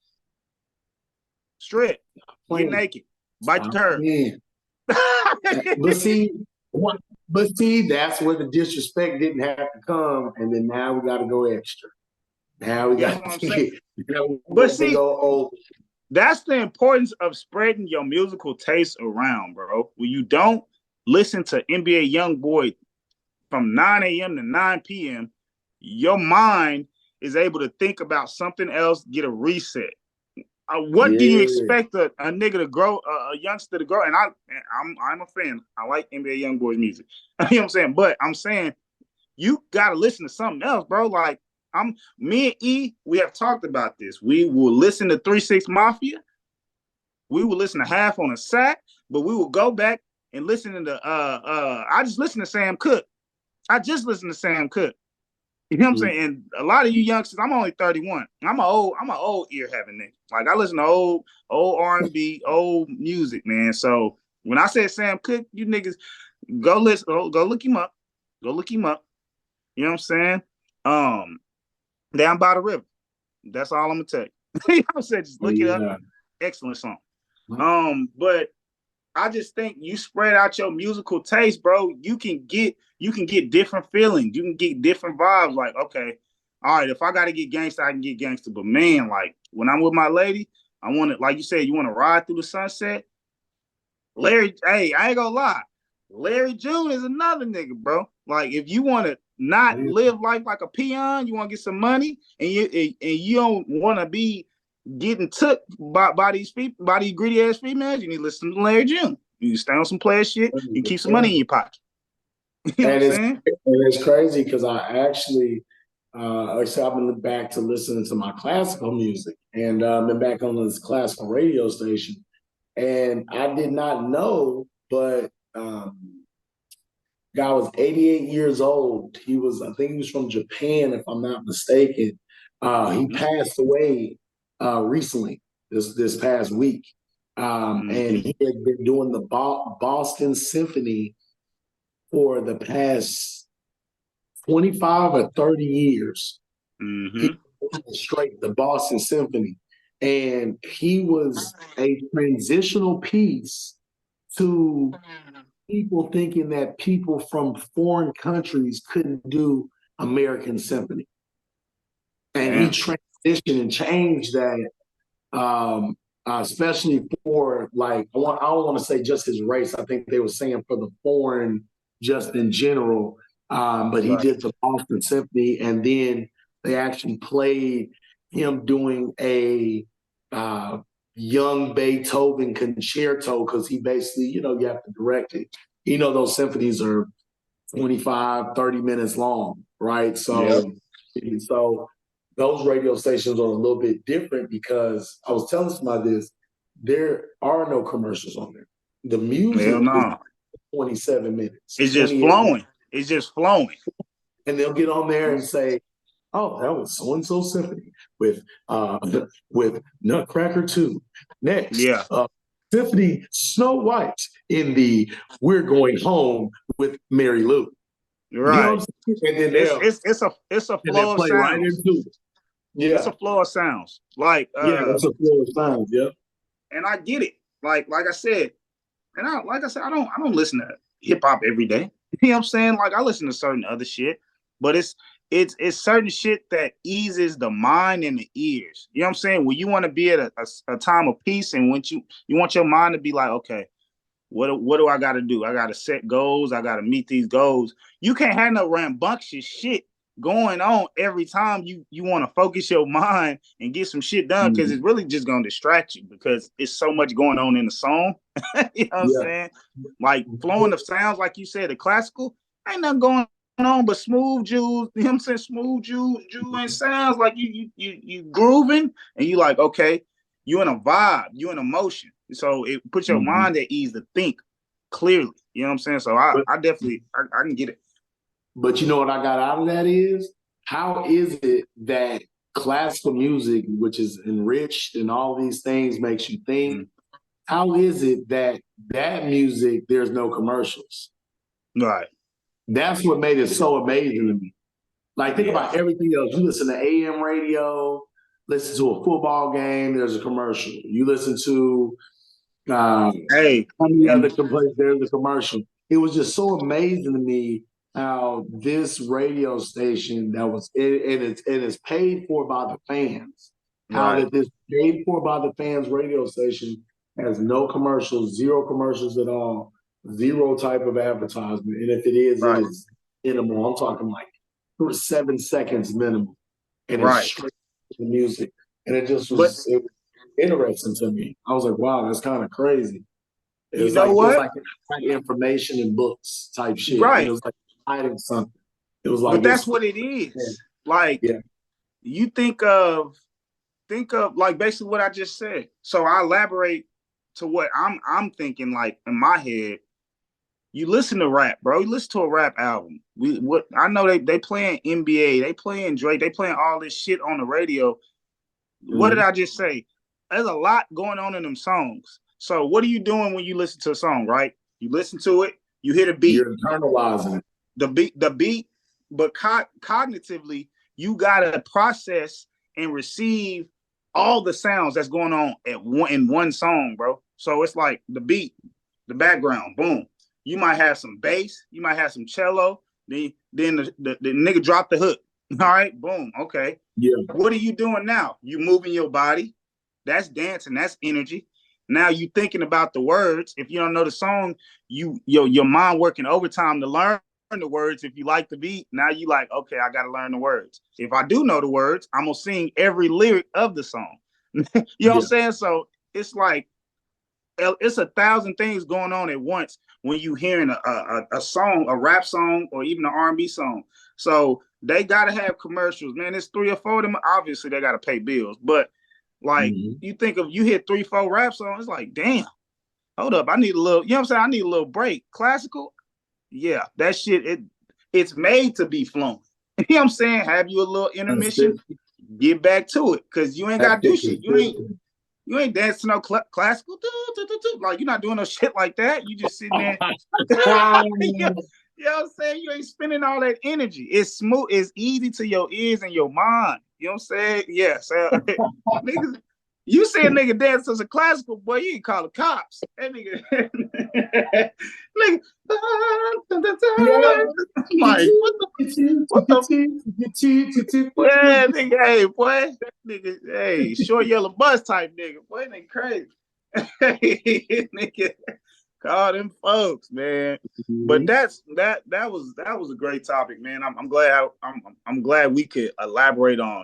Strip. Get Playing. naked. Bite the Stop curb. playing. But see, what? But see, that's where the disrespect didn't have to come, and then now we got to go extra. Now we That's got what I'm to saying. get. But They see, go over. that's the importance of spreading your musical taste around, bro. When you don't listen to NBA YoungBoy from 9 a.m. to 9 p.m., your mind is able to think about something else, get a reset. What do you Yeah, expect a nigga to grow, a youngster to grow? And I'm a fan. I like NBA YoungBoy's music. You know what I'm saying? But I'm saying you got to listen to something else, bro. Like me and E, we have talked about this. We will listen to 3 6 Mafia. We will listen to Half on a Sack, but we will go back and listen to the. I just listen to Sam Cooke. I just listen to Sam Cooke. You know what I'm saying? And a lot of you youngsters, I'm only 31. I'm an old ear having nigga. Like I listen to old R&B, old music, man. So when I said Sam Cooke, you niggas go listen, go look him up. Go look him up. You know what I'm saying? Um, Down by the river. That's all I'm gonna tell you. You know what I'm saying? Just look it up. yeah. Excellent song. But I just think you spread out your musical taste, bro. You can get different feelings. You can get different vibes. Like, okay, all right, if I gotta get gangster, I can get gangster. But man, like when I'm with my lady, I want to, like you said, you want to ride through the sunset. Larry, hey, I ain't gonna lie. Larry June is another nigga, bro. Like if you want to not live life like a peon, you want to get some money, and you don't want to be getting took by these greedy ass females, you need to listen to Larry June. You need to stay on some player shit. You keep some money in your pocket. You know what I'm And saying? it's crazy because I actually like I said, I've been back to listening to my classical music, and been back on this classical radio station. And I did not know, but guy was 88 years old. I think he was from Japan, if I'm not mistaken. He Mm-hmm. passed away recently, this past week. And Mm-hmm. he had been doing the Boston Symphony for the past 25 or 30 years. He Mm-hmm. straight the Boston Symphony. And he was a transitional piece to people thinking that people from foreign countries couldn't do American Symphony. And he Damn. transitioned and changed that, especially for like, I don't want to say just his race. I think they were saying for the foreign, just in general. But he Right. did the Boston Symphony, and then they actually played him doing a uh, young Beethoven concerto because he basically, you have to direct it. Those symphonies are 25, 30 minutes long, right? Yep. So those radio stations are a little bit different because I was telling somebody this, there are no commercials on there. The Hell music is no. 27 minutes, It's just 28 minutes. flowing. It's just flowing. And they'll get on there and say, oh, that was so and so symphony with uh with Nutcracker 2. Next, Yeah. Symphony Snow White in the We're Going Home with Mary Lou. You're You know right. what I'm saying? It's a And they'll flow of play right sounds. into it. It's Yeah. a flow of sounds. Like Yeah, it's a flow of sounds. Yeah. and I get it. Like I said, I don't listen to hip hop every day. You know what I'm saying? Like I listen to certain other shit, but it's certain shit that eases the mind and the ears. You know what I'm saying? When you want to be at a time of peace, and when you want your mind to be like, okay, what do I got to do? I got to set goals. I got to meet these goals. You can't have no rambunctious shit going on every time you want to focus your mind and get some shit done, because Mhm. it's really just going to distract you because it's so much going on in the song. You know what I'm Yeah. saying? Like flowing the sounds, like you said, the classical, ain't nothing going on but smooth jewels. You know what I'm saying? Smooth jewel and sounds like you grooving, and you like, okay, you in a vibe, you in emotion. So it puts your Mhm. mind at ease to think clearly. You know what I'm saying? So I, But I definitely I can get it. but you know what I got out of that is how is it that classical music, which is enriched and all these things, makes you think? Mm. How is it that music there's no commercials? Right. That's what made it so amazing to me. Like think Yeah. about everything else. You listen to AM radio, listen to a football game, there's a commercial. You listen to Hey, how many other and complaints there's a commercial. It was just so amazing to me how this radio station that was it's paid for by the fans. How right, that this paid for by the fans radio station has no commercials, zero commercials at all, zero type of advertisement. And if it right, is minimal. I'm talking like 7 seconds minimum. And it's right. straight to the music. And But it was interesting to me. I was like, wow, that's kind of crazy. you know It was what? like information in books type shit. And it Right. was like hiding something. It was like But that's it's what it is. Like yeah. you think of like basically what I just said. So I elaborate to what I'm thinking, like in my head. You listen to rap, bro. You listen to a rap album. What I know, they playing NBA, they playing Drake, they playing all this shit on the radio. What did Mhm. I just say? There's a lot going on in them songs. So what are you doing when you listen to a song, right? You listen to it, you hit a beat, You're internalizing it. the beat, but cognitively, you gotta process and receive all the sounds that's going on in one song, bro. So it's like the beat, the background, boom. You might have some bass, you might have some cello, then the nigga drop the hook. All right, boom, okay. Yeah. What are you doing now? You moving your body. That's dancing. That's energy. Now you thinking about the words. If you don't know the song, your mind working overtime to learn the words. If you like the beat, now you like, okay, I gotta learn the words. If I do know the words, I'm gonna sing every lyric of the song. You know what I'm Yeah. saying? So it's like it's 1,000 things going on at once when you hearing a song, a rap song, or even an R&B song. So they gotta have commercials, man. It's 3 or 4 of them. Obviously, they gotta pay bills, but like you think of you hit 3, 4 rap songs, it's like, damn, hold up, I need a little, you know what I'm saying? I need a little break. Classical, yeah, that shit, it's made to be flown. You know what I'm saying? Have you a little intermission, get back to it, because you ain't gotta do shit. You ain't dancing to no classical. Like, you're not doing no shit like that. You just sitting there. You know what I'm saying? You ain't spending all that energy. It's smooth. It's easy to your ears and your mind. You know what I'm saying? Yeah. So, niggas, you see a nigga dance as a classical, boy, you ain't call the cops. That nigga, nigga, like, yeah, nigga, hey, boy, that nigga, hey, short yellow bus type nigga, boy, nigga crazy. Nigga, call them folks, man. But that was a great topic, man. I'm glad we could elaborate on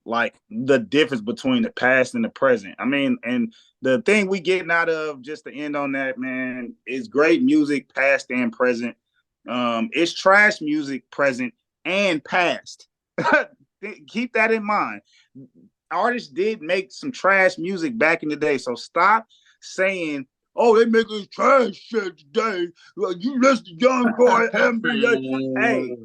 like the difference between the past and the present. I mean, and the thing we getting out of, just to end on that, man, is great music, past and present. It's trash music, present and past. Keep that in mind. Artists did make some trash music back in the day, so stop saying, "Oh, they make this trash shit today." Like, you listen to Young Boy, NBA. Hey,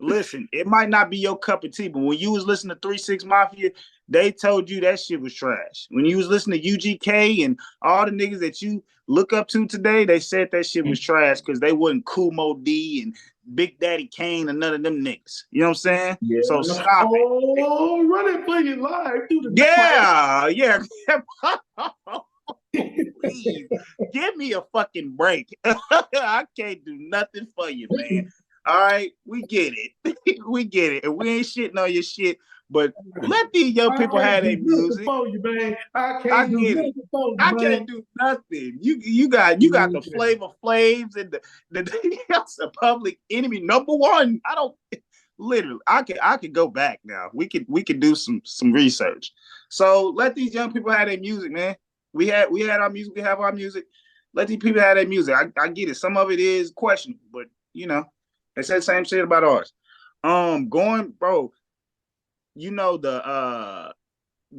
listen, it might not be your cup of tea, but when you was listening to 3 6 Mafia, they told you that shit was trash. When you was listening to UGK and all the niggas that you look up to today, they said that shit was trash because they wasn't Kumo D and Big Daddy Kane and none of them niggas. You know what I'm saying? Yeah. So stop it. Oh, run it for your life. Yeah. Please give me a fucking break. I can't do nothing for you, man. All right, we get it. We get it. And we ain't shitting on your shit, but let these young people have their music. I get it. I can't do nothing. You got the Flavor Flaves and the Public Enemy #1. I don't literally. I could go back now. We could do some research. So let these young people have their music, man. We had our music. We have our music. Let these people have their music. I get it. Some of it is questionable, but you know, they said the same shit about ours. Bro. You know the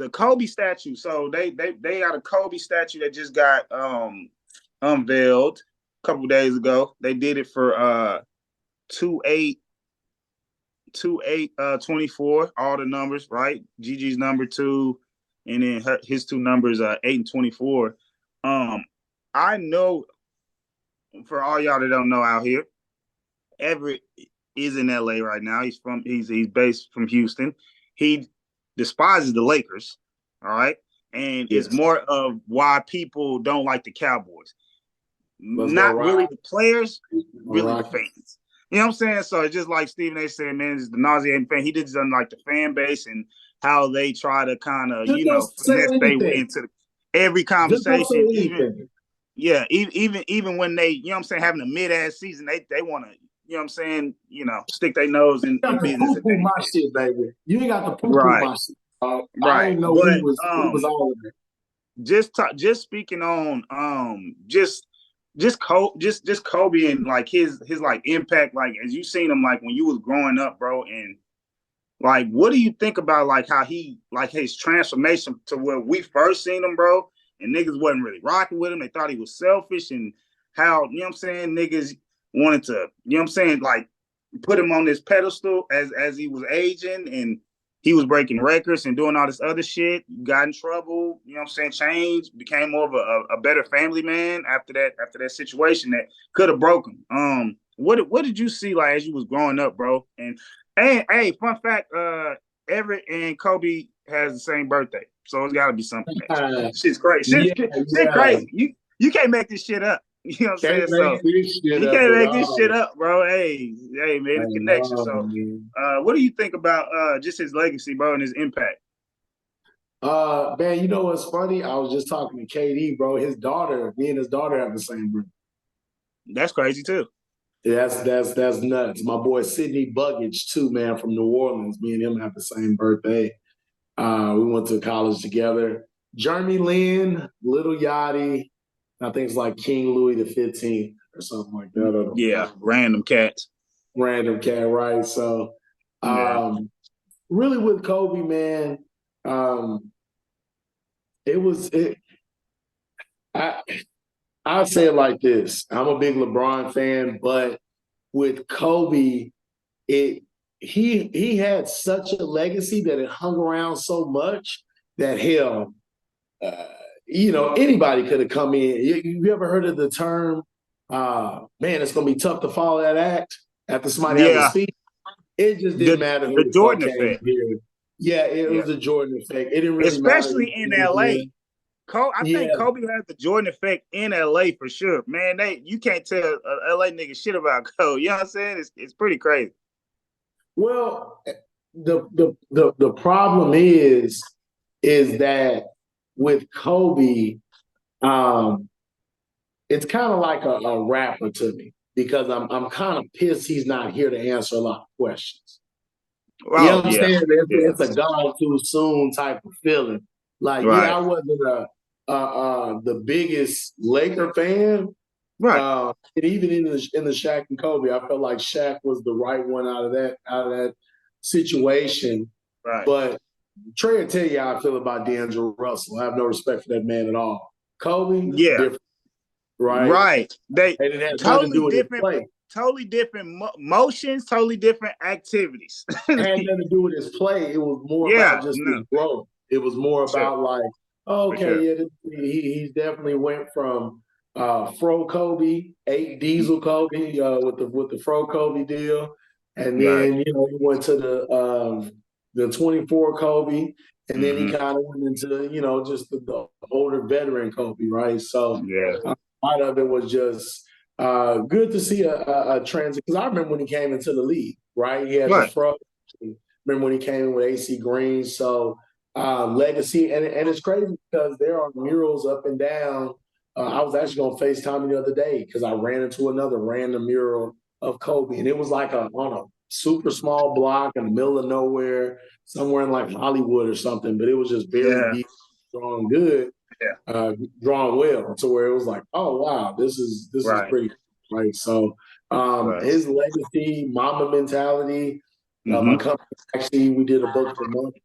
Kobe statue. So they got a Kobe statue that just got unveiled a couple days ago. They did it for 2/8/24, all the numbers, right? Gigi's number 2, and then his 2 numbers 8 and 24. I know, for all y'all that don't know out here, Everett is in LA right now. He's based from Houston. He despises the Lakers, all right? And it's more of why people don't like the Cowboys. Not really the players, really the fans. You know what I'm saying? So it's just like Stephen A. said, man, it's the nauseating fan. He just doesn't like the fan base and how they try to kind of, finesse their way into every conversation. Even when they, you know what I'm saying, having a mid-ass season, they want to, you know what I'm saying, stick their nose in business. My shit, baby. You ain't got to poo-poo my shit. I didn't know he was all of it. Just speaking on just Kobe and like his like impact, like as you seen him like when you was growing up, bro, and like what do you think about like how he like his transformation to where we first seen him, bro, and niggas wasn't really rocking with him. They thought he was selfish, and how, you know what I'm saying, niggas wanted to, you know what I'm saying, like put him on this pedestal as he was aging, and he was breaking records and doing all this other shit, got in trouble, you know what I'm saying, changed, became more of a better family man after that situation that could have broke him. What did you see like as you was growing up, bro? And hey, fun fact, Everett and Kobe has the same birthday, so it's got to be something. Shit's crazy. Shit crazy. You can't make this shit up. You know what I'm saying? So you can't make this shit up, bro. Hey, man, the connection. So, what do you think about just his legacy, bro, and his impact? Man, you know what's funny? I was just talking to KD, bro. Me and his daughter have the same birthday. That's crazy too. That's nuts. My boy Sidney Buggage too, man, from New Orleans. Me and him have the same birthday. We went to college together. Jeremy Lin, Little Yachty, I think it's like King Louis the 15th or something like that. Yeah, random cats. random cat, right? So, Yeah. really with Kobe, man, um, it was it. I I'll say it like this: I'm a big LeBron fan, but with Kobe, it he had such a legacy that it hung around so much that hell, uh, anybody could have come in. You ever heard of the term? Man, it's gonna be tough to follow that act after somebody has a Yeah. speech. It just didn't The matter who the the fuck Jordan came effect. here. Yeah, it Yeah. was a Jordan effect. It didn't really matter who Especially in was here. LA. I think Yeah. Kobe has the Jordan effect in LA for sure. Man, you can't tell a LA nigga shit about Kobe. You know what I'm saying? It's pretty crazy. Well, the problem is that with Kobe, um, it's kind of like a rapper to me because I'm kind of pissed he's not here to answer a lot of questions. You know Oh what I'm yeah. saying? Yeah. It's a gone too soon type of feeling. Like, yeah, Right. I wasn't the biggest Laker fan, Right. and even in the Shaq and Kobe, I felt like Shaq was the right one out of that situation. Right. But Trey will tell you how I feel about D'Angelo Russell. I have no respect for that man at all. Kobe, Yeah. different, right? Right. They And it has nothing to totally do with his different, play. totally different motions, totally different activities. It had nothing to do with his play. It was more Yeah. about just his No. growth. It was more For sure. about like, oh, For okay, sure. yeah, he's definitely went from Fro Kobe, 8 Diesel Kobe with the Fro Kobe deal, and Right. then he went to the 24 Kobe, and then he Mm-hmm. kind of went into just the older veteran Kobe, right? So Yeah. a lot of it was just good to see a transit because I remember when he came into the league, right? He had the Right. Fro. Remember when he came in with AC Green? So legacy, and it's crazy because there are murals up and down. I was actually on FaceTime the other day because I ran into another random mural of Kobe, and it was like on a super small block in the middle of nowhere, somewhere in like Hollywood or something. But it was just very Yeah. deep, drawn good, Yeah. drawn well, to where it was like, oh wow, this is Right. pretty right. So Right. his legacy, Mamba mentality. My Mm-hmm. company actually we did a book of the month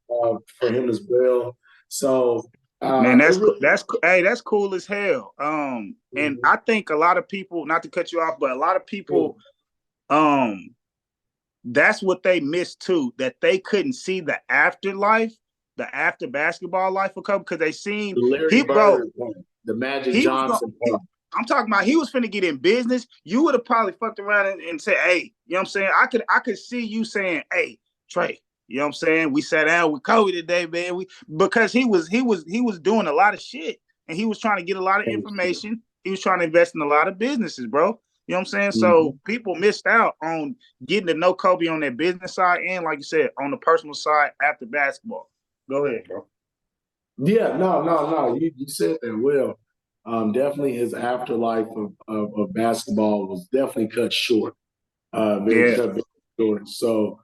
for him as well. So Man, it really. hey, that's cool as hell. And Mhm. I think a lot of people, not to cut you off, but a lot of Sure. people, um, that's what they missed too, that they couldn't see the afterlife, the after basketball life of Kobe, because they seen The Larry he, bro, Bird part, the Magic he was going. Johnson part. I'm talking about he was finna get in business. You would have probably fucked around and said, "Hey, you know what I'm saying? I could see you saying, "Hey, Trey, you know what I'm saying? We sat down with Kobe today, man. Because he was doing a lot of shit and he was trying to get a lot of information. He was trying to invest in a lot of businesses, bro. You know what I'm saying? Mm-hmm. So people missed out on getting to know Kobe on that business side and, like you said, on the personal side after basketball. Go ahead, bro. Yeah, no. You said that well. Definitely his afterlife of basketball was definitely cut short. Very Yeah, cut very short. So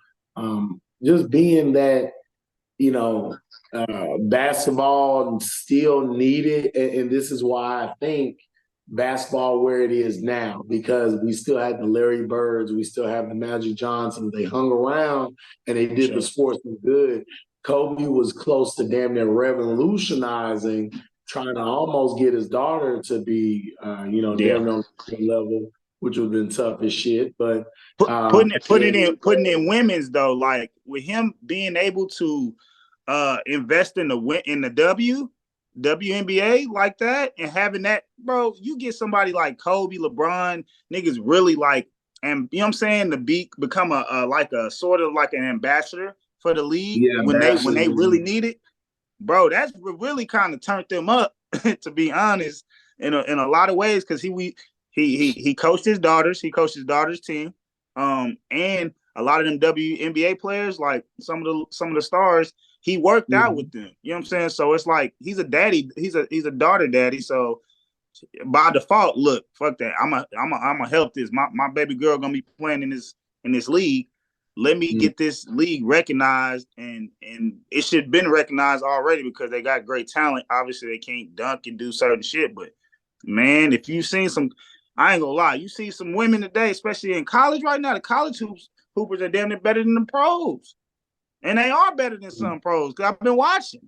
just being that basketball still needed, and this is why I think basketball where it is now because we still had the Larry Birds, we still have the Magic Johnsons. They hung around and they for did the sure. sports good. Kobe was close to damn near revolutionizing, trying to almost get his daughter to be, Yeah. damn near on the level, which would have been tough as shit. But Putting it in women's though, like with him being able to invest in the WNBA like that and having that, bro, you get somebody like Kobe, LeBron, niggas really like, and you know what I'm saying, to become a like a sort of like an ambassador for the league yeah, when they really need it, bro. That's really kind of turned them up, to be honest, in a lot of ways because he coached his daughters. He coached his daughter's team. And a lot of them WNBA players, like some of the stars, he worked out Mhm. with them. You know what I'm saying? So it's like he's a daddy. He's a daughter daddy. So by default, look, fuck that. I'm a help this. My baby girl gonna be playing in this league. Let me Mhm. get this league recognized, and it should have been recognized already because they got great talent. Obviously, they can't dunk and do certain shit, but man, if you've seen some, I ain't gonna lie. You see some women today, especially in college right now. The college hoopers are damn near better than the pros. And they are better than some pros. Cause I've been watching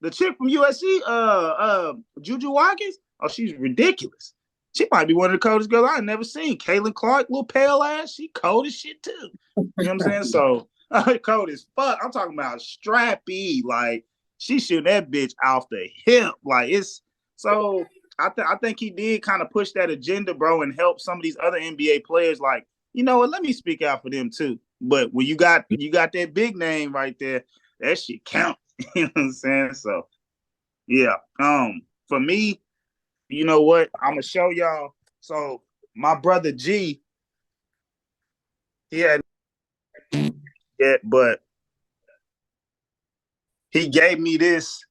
the chick from USC, Juju Watkins. Oh, she's ridiculous. She might be one of the coldest girls I've never seen. Caitlin Clark, little pale ass, she cold as shit too. You know what I'm saying? So cold as fuck. I'm talking about strappy. Like she shooting that bitch off the hip. Like it's so. I think he did kind of push that agenda, bro, and help some of these other NBA players. Like, you know what? Let me speak out for them too. But when you got that big name right there, that shit count. You know what I'm saying? So yeah. For me, you know what? I'm gonna show y'all. So my brother G, he had yet, but he gave me this.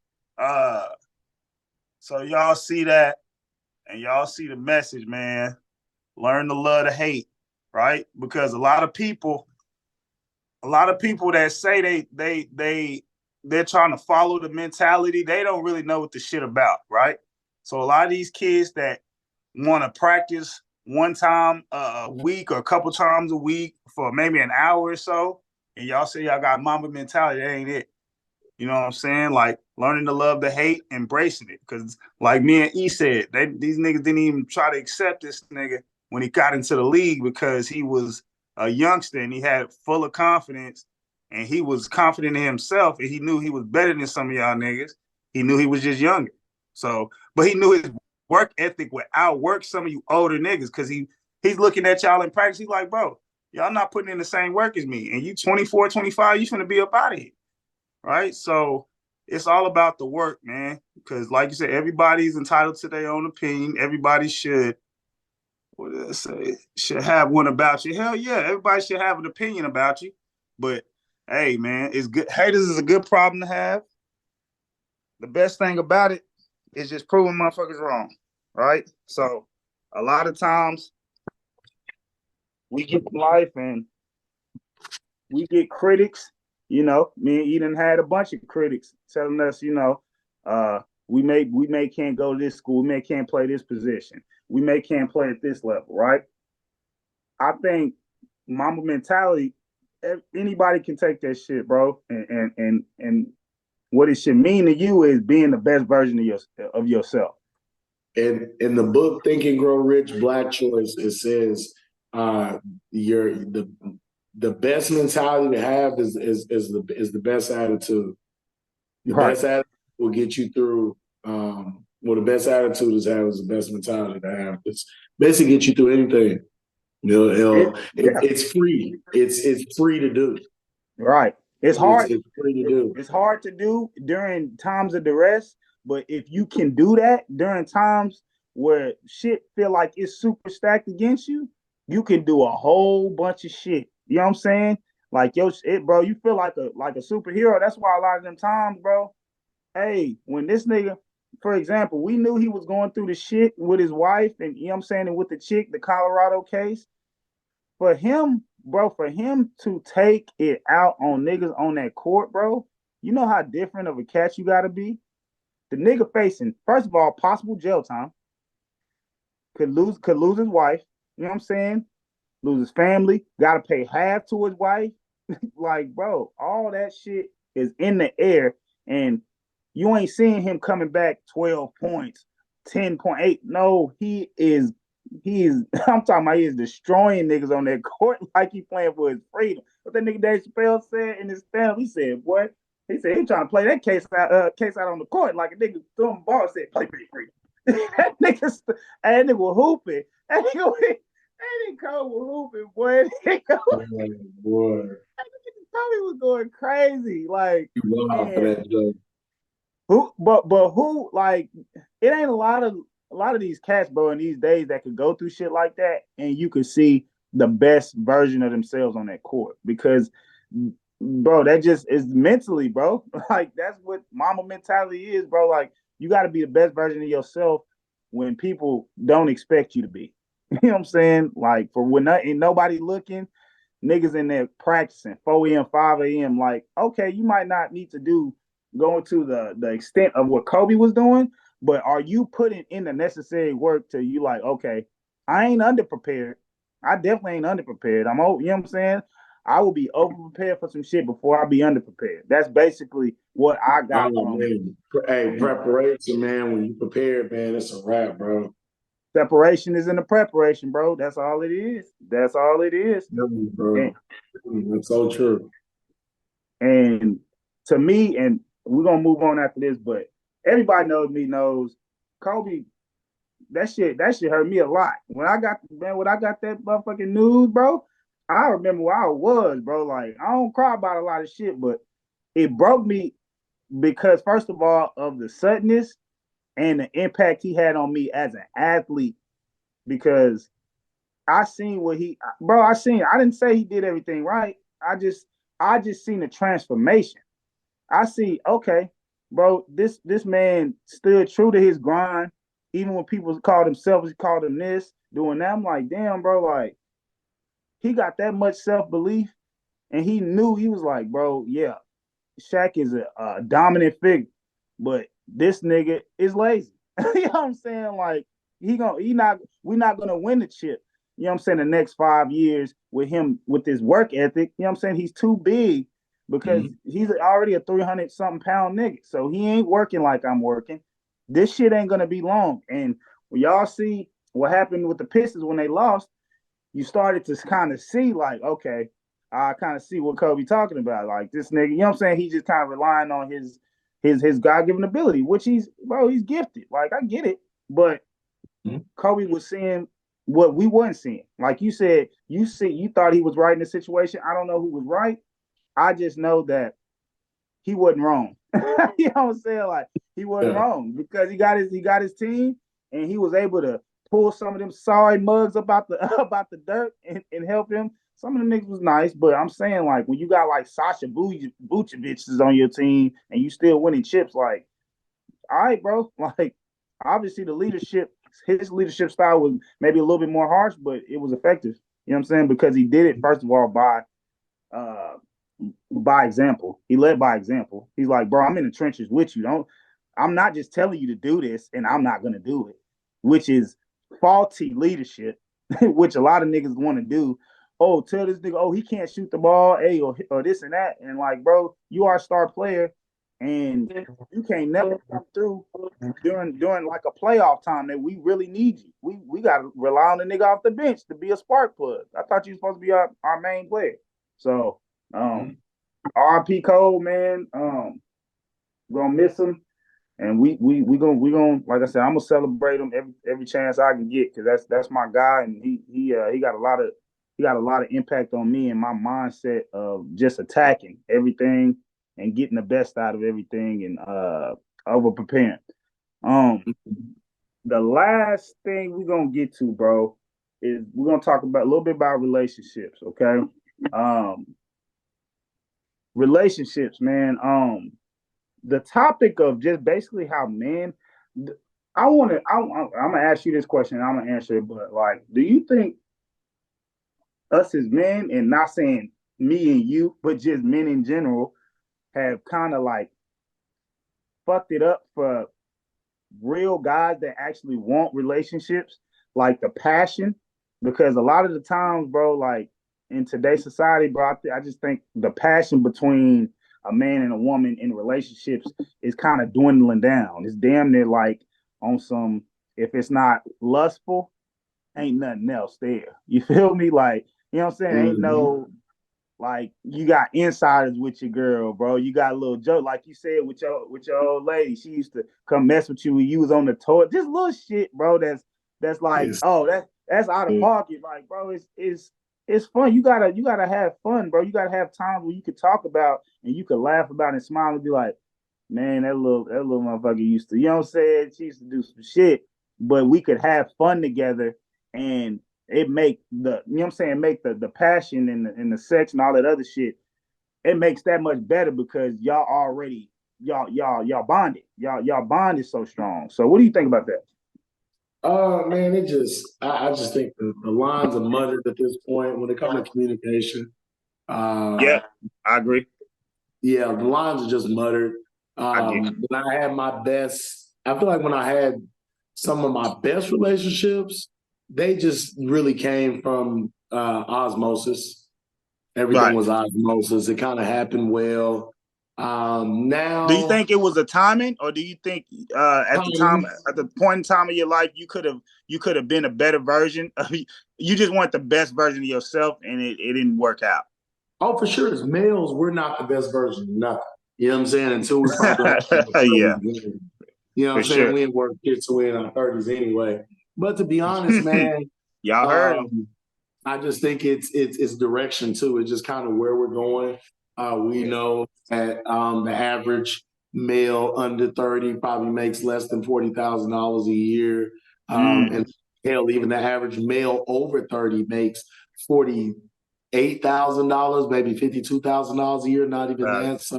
So y'all see that, and y'all see the message, man. Learn to love to hate, right? Because a lot of people that say they're trying to follow the mentality, they don't really know what the shit about, right? So a lot of these kids that want to practice one time a week or a couple times a week for maybe an hour or so, and y'all say y'all got mama mentality, that ain't it. You know what I'm saying? Like learning to love the hate, embracing it. Because like me and E said, these niggas didn't even try to accept this nigga when he got into the league because he was a youngster and he had full of confidence and he was confident in himself and he knew he was better than some of y'all niggas. He knew he was just younger. So, but he knew his work ethic would outwork some of you older niggas because he's looking at y'all in practice. He's like, bro, y'all not putting in the same work as me. And you 24, 25, you finna be up out of here. Right? So it's all about the work, man. Because like you said, everybody's entitled to their own opinion. Everybody should, what did I say? Should have one about you. Hell yeah, everybody should have an opinion about you. But hey, man, it's good. Haters is a good problem to have. The best thing about it is just proving motherfuckers wrong. Right? So a lot of times we get in life and we get critics. You know, me and Eden had a bunch of critics telling us, you know, we may can't go to this school, we may can't play this position, we may can't play at this level, right? I think mama mentality, anybody can take that shit, bro, and what it should mean to you is being the best version of yourself. And in the book Think and Grow Rich, Black Choice, it says your the best mentality to have is the best attitude. The Right. best attitude will get you through. Well, the best attitude is have is the best mentality to have. It's basically get you through anything. Yeah. It's free. It's free to do. Right. It's hard. It's free to do. It's hard to do during times of duress, but if you can do that during times where shit feel like it's super stacked against you, you can do a whole bunch of shit. You know what I'm saying? Like bro, you feel like a superhero. That's why a lot of them times, bro. Hey, when this nigga, for example, we knew he was going through the shit with his wife, and you know what I'm saying, and with the chick, the Colorado case for him, bro, for him to take it out on niggas on that court, bro, you know how different of a catch you gotta be? The nigga facing, first of all, possible jail time, could lose his wife, you know what I'm saying? Lose his family, gotta pay half to his wife. Like, bro, all that shit is in the air, and you ain't seeing him coming back 12 points, 10.8. No, he is I'm talking about he is destroying niggas on that court like he playing for his freedom. What that nigga Dave Chappelle said in his stand, he said, what? He said he trying to play that case out on the court like a nigga threw him ball said, play for your freedom. that nigga was hooping. That nigga Cole was hooping, boy. Boy, Tommy was going crazy. Like, you wild for and that joke. who like it ain't a lot of these cats, bro, in these days that could go through shit like that and you could see the best version of themselves on that court because bro, that just is mentally, bro. Like that's what mama mentality is, bro. Like you got to be the best version of yourself when people don't expect you to be. You know what I'm saying? Like for when ain't nobody looking, niggas in there practicing 4 a.m., 5 a.m. Like, okay, you might not need to do going to the extent of what Kobe was doing, but are you putting in the necessary work to you like, okay, I ain't underprepared. I definitely ain't underprepared. I'm over, you know what I'm saying? I will be over prepared for some shit before I be underprepared. That's basically what I Oh got from man, hey, preparation, man. When you prepare, man, it's a wrap, bro. separation is in the preparation, bro. That's all it is. That's all it is. And Bro, it's so true. and to me, and we're gonna move on after this, but everybody knows me knows Kobe. That shit hurt me a lot. When I got that motherfucking news, bro, I remember where I was, bro. Like I don't cry about a lot of shit, but it broke me because first of all, of the suddenness and the impact he had on me as an athlete. Because I seen what he, bro. I didn't say he did everything right. I just seen the transformation. I see, okay, bro, this man stood true to his grind. Even when people called him selfish, called him this, doing that. I'm like, damn, bro, like he got that much self-belief and he knew he was like, bro, yeah, Shaq is a dominant figure, but this nigga is lazy. You know what I'm saying? Like we're not gonna win the chip. You know what I'm saying? The next 5 years with him with his work ethic. You know what I'm saying? He's too big because Mhm. he's already a 300 something pound nigga. So he ain't working like I'm working. This shit ain't gonna be long. And when y'all see what happened with the Pistons when they lost, you started to kind of see like, okay, I kind of see what Kobe talking about. Like this nigga, you know what I'm saying? He's just kind of relying on his God given ability, which he's gifted. Like I get it, but Mhm. Kobe was seeing what we weren't seeing. Like you said, you thought he was right in the situation. I don't know who was right. I just know that he wasn't wrong. You know what I'm saying? Like he wasn't Yeah. wrong because he got his team and he was able to pull some of them sorry mugs about the about the dirt and help him. Some of them niggas was nice, but I'm saying like when you got like Sasha Vucevic is on your team and you still winning chips, like all right, bro. Like obviously his leadership style was maybe a little bit more harsh, but it was effective. You know what I'm saying? Because he did it first of all uh by example. He led by example. He's like, bro, I'm in the trenches with you. Don't I'm not just telling you to do this and I'm not gonna do it, which is faulty leadership, which a lot of niggas want to do. Oh, tell this nigga, oh, he can't shoot the ball, hey, or this and that. And like, bro, you are a star player and you can't never come through during like a playoff time that we really need you. We gotta rely on the nigga off the bench to be a spark plug. I thought you were supposed to be our main player. So Mhm. RP Cole, man. Gonna miss him, and we gonna like I said, I'm gonna celebrate him every chance I can get because that's my guy, and he got a lot of impact on me and my mindset of just attacking everything and getting the best out of everything and over preparing. Um, the last thing we're gonna get to, bro, is we're gonna talk about a little bit about relationships. Okay, um, relationships, man. The topic of just basically how men. I want to. I'm gonna ask you this question. I'm gonna answer it, but like, do you think us as men, and not saying me and you, but just men in general, have kind of like fucked it up for real guys that actually want relationships, like the passion? Because a lot of the times, bro, like in today's society, bro, I just think the passion between a man and a woman in relationships is kind of dwindling down. It's damn near like on some, if it's not lustful, ain't nothing else there. You feel me? Like, you know what I'm saying? Ain't Mhm. no like you got insiders with your girl, bro. You got a little joke, like you said with your old lady. She used to come mess with you when you was on the toilet. Just little shit, bro. That's like, Yes. oh, that's out of pocket. Like, bro, it's fun. You gotta have fun, bro. You gotta have times where you could talk about and you could laugh about and smile and be like, man, that little motherfucker used to, you know what I'm saying? She used to do some shit, but we could have fun together and it make the you know what I'm saying, make the passion and the sex and all that other shit, it makes that much better because y'all already y'all bonded. Y'all bond is so strong. So what do you think about that? Man, I just think the lines are muddied at this point when it comes to communication. Uh, Yeah, I agree. yeah, the lines are just muttered. I get When I had my best, I feel like when I had some of my best relationships, they just really came from osmosis. Everything Right. was osmosis. It kind of happened well. Do you Now, think it was a timing, or do you think at the point in time of your life, you could have been a better version of you just want the best version of yourself, and it didn't work out? oh, for sure, as males, we're not the best version of nothing. You know what I'm saying? Until we find out. Yeah, You know what for I'm saying? sure. We ain't work kids away in our 30s anyway. But to be honest, man, Y'all heard him. um, I just think it's direction too. It's just kind of where we're going. We know that the average male under 30 probably makes less than $40,000 a year. And hell, even the average male over 30 makes $48,000, maybe $52,000 a year, not even Got it. that. So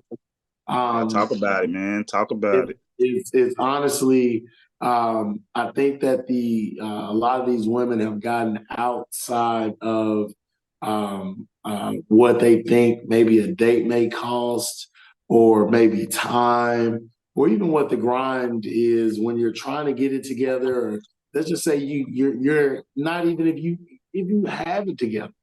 Talk um, about it, man. Talk about it. it's honestly, I think that a lot of these women have gotten outside of what they think maybe a date may cost, or maybe time, or even what the grind is when you're trying to get it together. Or let's just say you're not even if you have it together.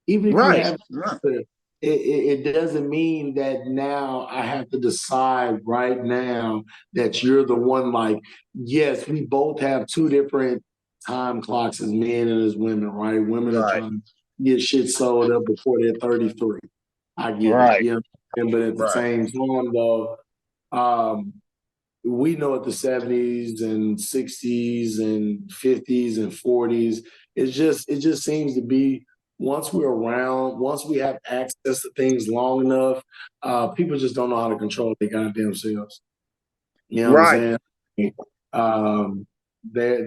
Even if you Right. have Right. it doesn't mean that now I have to decide right now that you're the one. Like, yes, we both have two different time clocks as men and as women, right? Women are Right. trying to get shit sold up before they're 33. I get it. Right. You know, but at the Right. same time though, um, we know at the 70s and 60s and 50s and 40s, it just seems to be, once we're around, once we have access to things long enough, people just don't know how to control their goddamn selves. You know what I'm Right. saying? Um, they're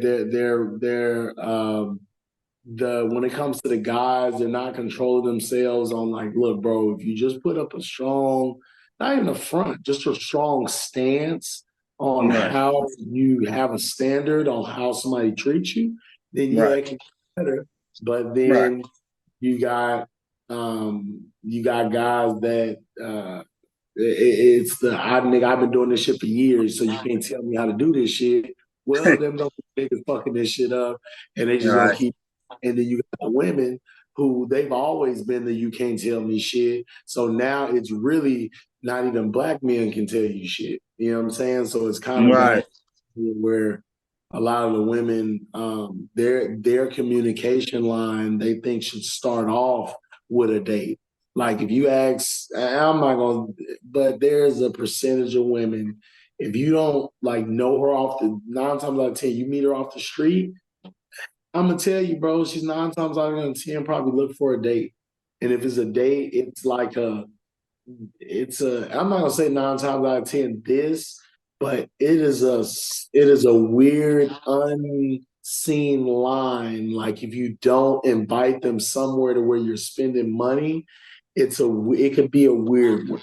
when it comes to the guys, they're not controlling themselves on, like, look, bro, if you just put up a strong, not even a front, just a strong stance on Right. how you have a standard on how somebody treats you, then yeah, Right. it can get better. But Right. then you got you got guys that it's the I nigga, I've been doing this shit for years, so you can't tell me how to do this shit. Well, them don't niggas fucking this shit up, and they just gonna Right. keep. And then you got the women who they've always been the you can't tell me shit. So now it's really not even black men can tell you shit. You know what I'm saying? So it's kind of back Right. where a lot of the women, their communication line they think should start off with a date. Like, if you ask, I'm not gonna, but there's a percentage of women, if you don't like know her off the 9 times out of 10, you meet her off the street, I'm gonna tell you, bro, she's 9 times out of 10 probably look for a date. And if it's a date, it's like I'm not gonna say 9 times out of 10 this, but it is a weird unseen line. Like, if you don't invite them somewhere to where you're spending money, it could be a weird one.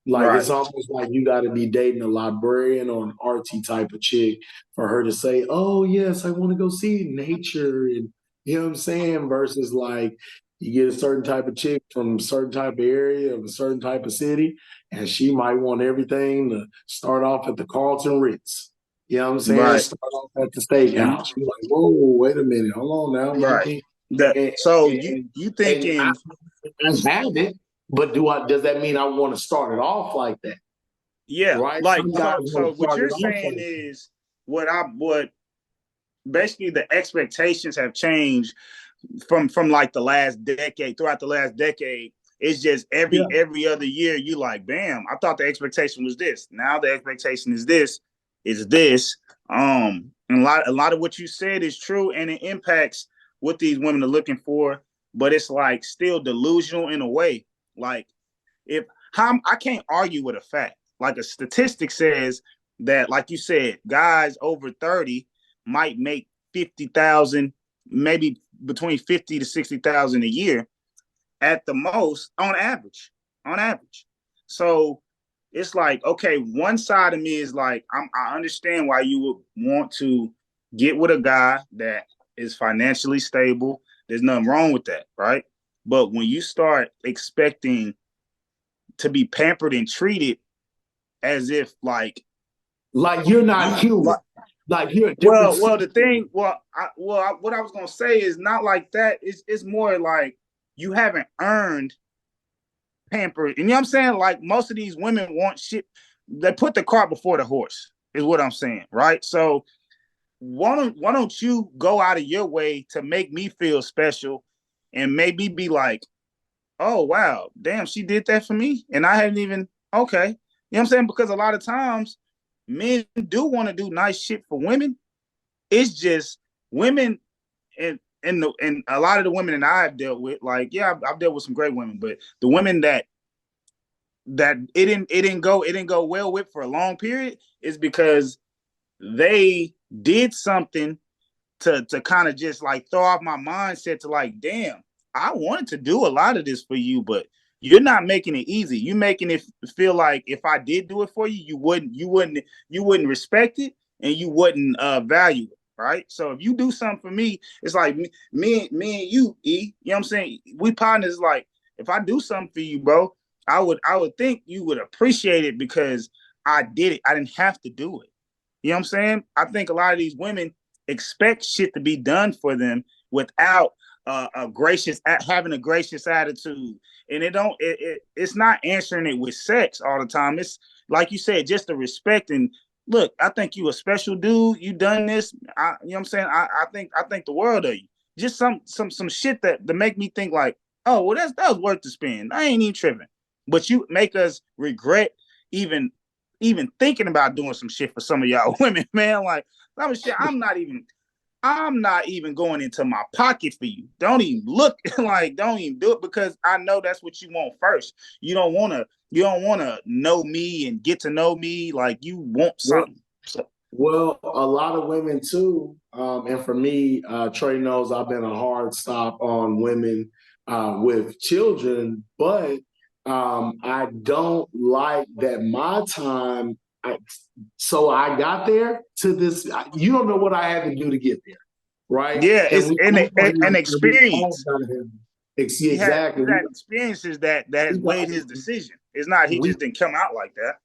Like, Right. it's almost like you got to be dating a librarian or an artsy type of chick for her to say, "Oh yes, I want to go see nature," and you know what I'm saying. Versus, like, you get a certain type of chick from a certain type of area of a certain type of city, and she might want everything to start off at the Carlton Ritz. You know what I'm saying? Right. Start off at the steakhouse. You're like, "Whoa, wait a minute, hold on now, we Right. can't." That And, so and, you and thinking I have it, but does that mean I want to start it off like that? yeah, Right? like Some guys want so to what start it you're off saying like that. is what basically the expectations have changed from like the last decade throughout the last decade. It's just Yeah. every other year you like, bam, I thought the expectation was this. Now the expectation is this. And a lot of what you said is true, and it impacts what these women are looking for, but it's like still delusional in a way. Like, if how I can't argue with a fact. Like, a statistic says that, like you said, guys over 30 might make 50,000, maybe between 50 to 60,000 a year at the most on average. On average. So it's like, okay, one side of me is like, I understand why you would want to get with a guy that is financially stable. There's nothing wrong with that, right? But when you start expecting to be pampered and treated as if like Like, you're not you human. like Like you're a different The species. thing, what I was gonna say is not like that. It's more like you haven't earned pampered. You know what I'm saying? Like most of these women want shit. They put the cart before the horse. Is what I'm saying, right? So why don't you go out of your way to make me feel special, and maybe be like, oh wow, damn, she did that for me, and I hadn't even okay. You know what I'm saying? Because a lot of times men do want to do nice shit for women. It's just women and a lot of the women that I've dealt with, like yeah, I've dealt with some great women, but the women that it didn't go well with for a long period is because they did something to kind of just like throw off my mindset to like, damn, I wanted to do a lot of this for you, but you're not making it easy. You're making it feel like if I did do it for you, you wouldn't respect it and you wouldn't value it. Right. So if you do something for me, it's like me and you, E, you know what I'm saying? We partners. Like if I do something for you, bro, I would think you would appreciate it because I did it. I didn't have to do it. You know what I'm saying? I think a lot of these women expect shit to be done for them without having a gracious attitude, and it's not answering it with sex all the time. It's like you said, just the respect and look. I think you a special dude. You done this. You know what I'm saying? I think the world of you. Just some shit that make me think like, oh well, that was worth the spend. I ain't even tripping. But you make us regret even thinking about doing some shit for some of y'all women, man. Like some shit, I'm not even going into my pocket for you. Don't even look like don't even do it because I know that's what you want first. You don't wanna know me and get to know me like you want Well, something. So, well, a lot of women too, and for me, Trey knows I've been a hard stop on women with children, but I don't like that my time. So I got there to this. You don't know what I had to do to get there, right? yeah, And it's we all have, an and we all experience. got to have. Exactly. He's had experiences that has We got, weighed his decision. It's not he we just didn't come out like that.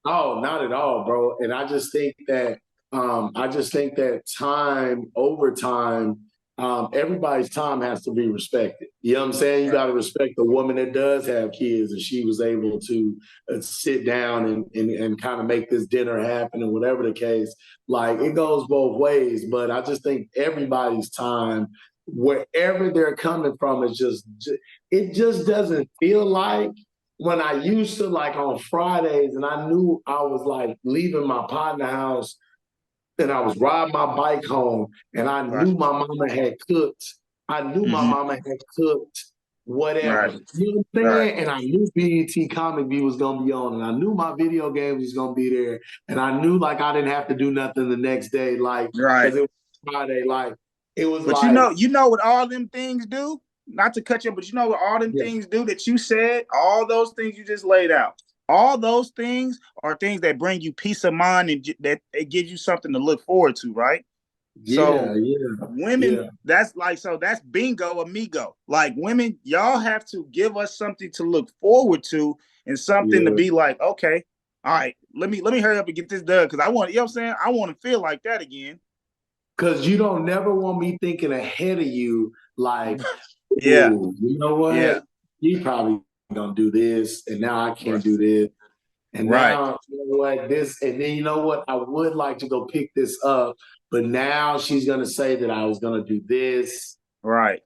Oh, not at all, bro. And I just think that time over time, everybody's time has to be respected. You know what I'm saying? You Right. got to respect the woman that does have kids and she was able to sit down and kind of make this dinner happen and whatever the case. Like it goes both ways, but I just think everybody's time, wherever they're coming from, it just doesn't feel like when I used to like on Fridays and I knew I was like leaving my partner house and I was riding my bike home and I Right. knew my mama had cooked. I knew my Mm-hmm. mama had cooked Right. whatever. You know what I'm Right. saying? And I knew BET Comic View was gonna be on and I knew my video games was gonna be there. And I knew like I didn't have to do nothing the next day, like Right. because it was Friday, like it was But like, you know what all them things do? Not to cut you, but you know what all them yeah, things do that you said, all those things you just laid out. All those things are things that bring you peace of mind and that it gives you something to look forward to, right? yeah, So yeah, women, yeah, that's like so that's bingo amigo. Like women, y'all have to give us something to look forward to and something to yeah. be like, okay, all right, let me hurry up and get this done because I want, you know what I'm saying? I want to feel like that again. Because you don't never want me thinking ahead of you, like, Yeah, ooh, you know yeah, what? You probably gonna do this, and now I can't right, do this. And right, now, you know what, this, and then you know what? I would like to go pick this up, but now she's gonna say that I was gonna do this. right,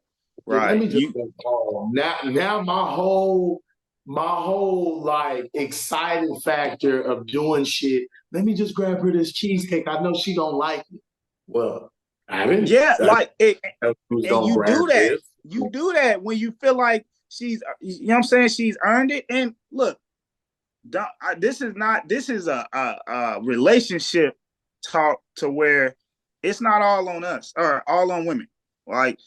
Let right. me just call. Now my whole like excited factor of doing shit. Let me just grab her this cheesecake. I know she don't like it. Well, I haven't. Yeah, like it, Who's and gonna grab this? you do that when you feel like she's, you know what I'm saying? She's earned it. And look, this is not, this is a relationship talk to where it's not all on us or all on women. Like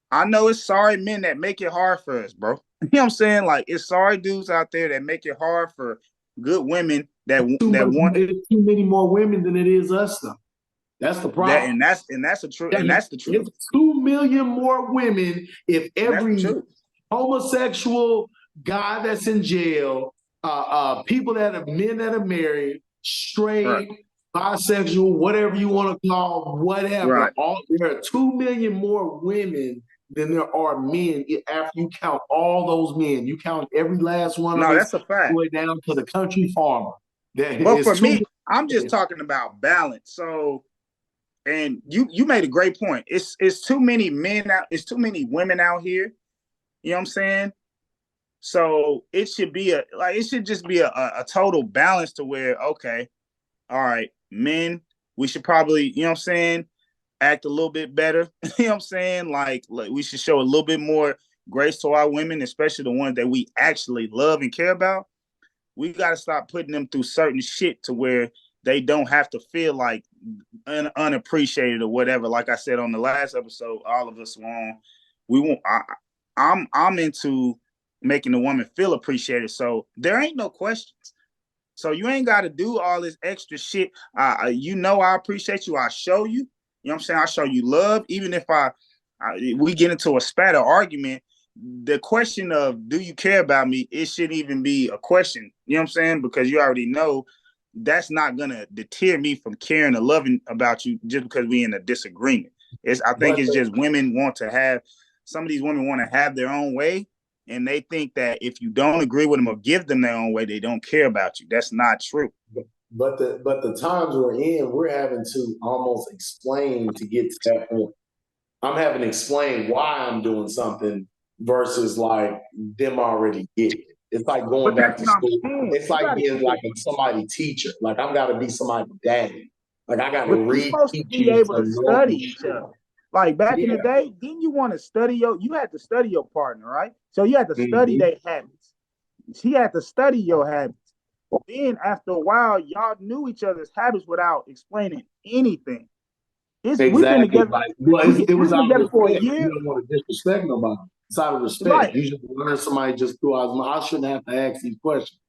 I know it's sorry men that make it hard for us, bro. You know what I'm saying? Like it's sorry dudes out there that make it hard for good women Too that much. want It's too many more women than it is us, though. That's the that, problem. and that's the truth, and Dang, that's the truth, it's 2 million more women if and that's the every truth. homosexual guy that's in jail, people that are men that are married, Right, straight, bisexual, whatever you want to call, whatever. Right. There are 2 million more women than there are men after you count all those men. You count every last one of No, us, that's a all the fact. way down to the country farmer. That But is for two me, I'm just million. talking about balance. So, and you made a great point. It's too many men out. It's too many women out here. You know what I'm saying? So it should be it should just be a total balance to where, okay, all right, men, we should probably, you know what I'm saying, act a little bit better. You know what I'm saying? Like we should show a little bit more grace to our women, especially the ones that we actually love and care about. We got to stop putting them through certain shit to where they don't have to feel like unappreciated or whatever. Like I said on the last episode, all of us were on. We want. I'm into making the woman feel appreciated. So there ain't no questions. So you ain't got to do all this extra shit. You know, I appreciate you. I show you. You know what I'm saying? I show you love. Even if we get into a spat or argument, the question of do you care about me, it shouldn't even be a question. You know what I'm saying? Because you already know that's not gonna deter me from caring or loving about you just because we in a disagreement. I think But it's just women want to have some of these women want to have their own way, and they think that if you don't agree with them or give them their own way, they don't care about you. That's not true. but the times we're in, we're having to almost explain to get to that point. I'm having to explain why I'm doing something versus like them already get it. It's like But going back that's to what I'm school. saying. It's You like got to being keep it. like a somebody teacher. Like I've got to be somebody's daddy. Like I got to But you're reteach supposed to be you able to some normal study each shit. other. Like back in the Yeah. day, didn't you want to study you had to study your partner, right? So you had to study Mm-hmm. their habits. He had to study your habits. Then after a while, y'all knew each other's habits without explaining anything. We've been Exactly. together. Like, well, it We've was been out of together for a respect. You year, don't want to disrespect nobody. It's out of respect. right? You just learn somebody just through osmosis. I shouldn't have to ask these questions.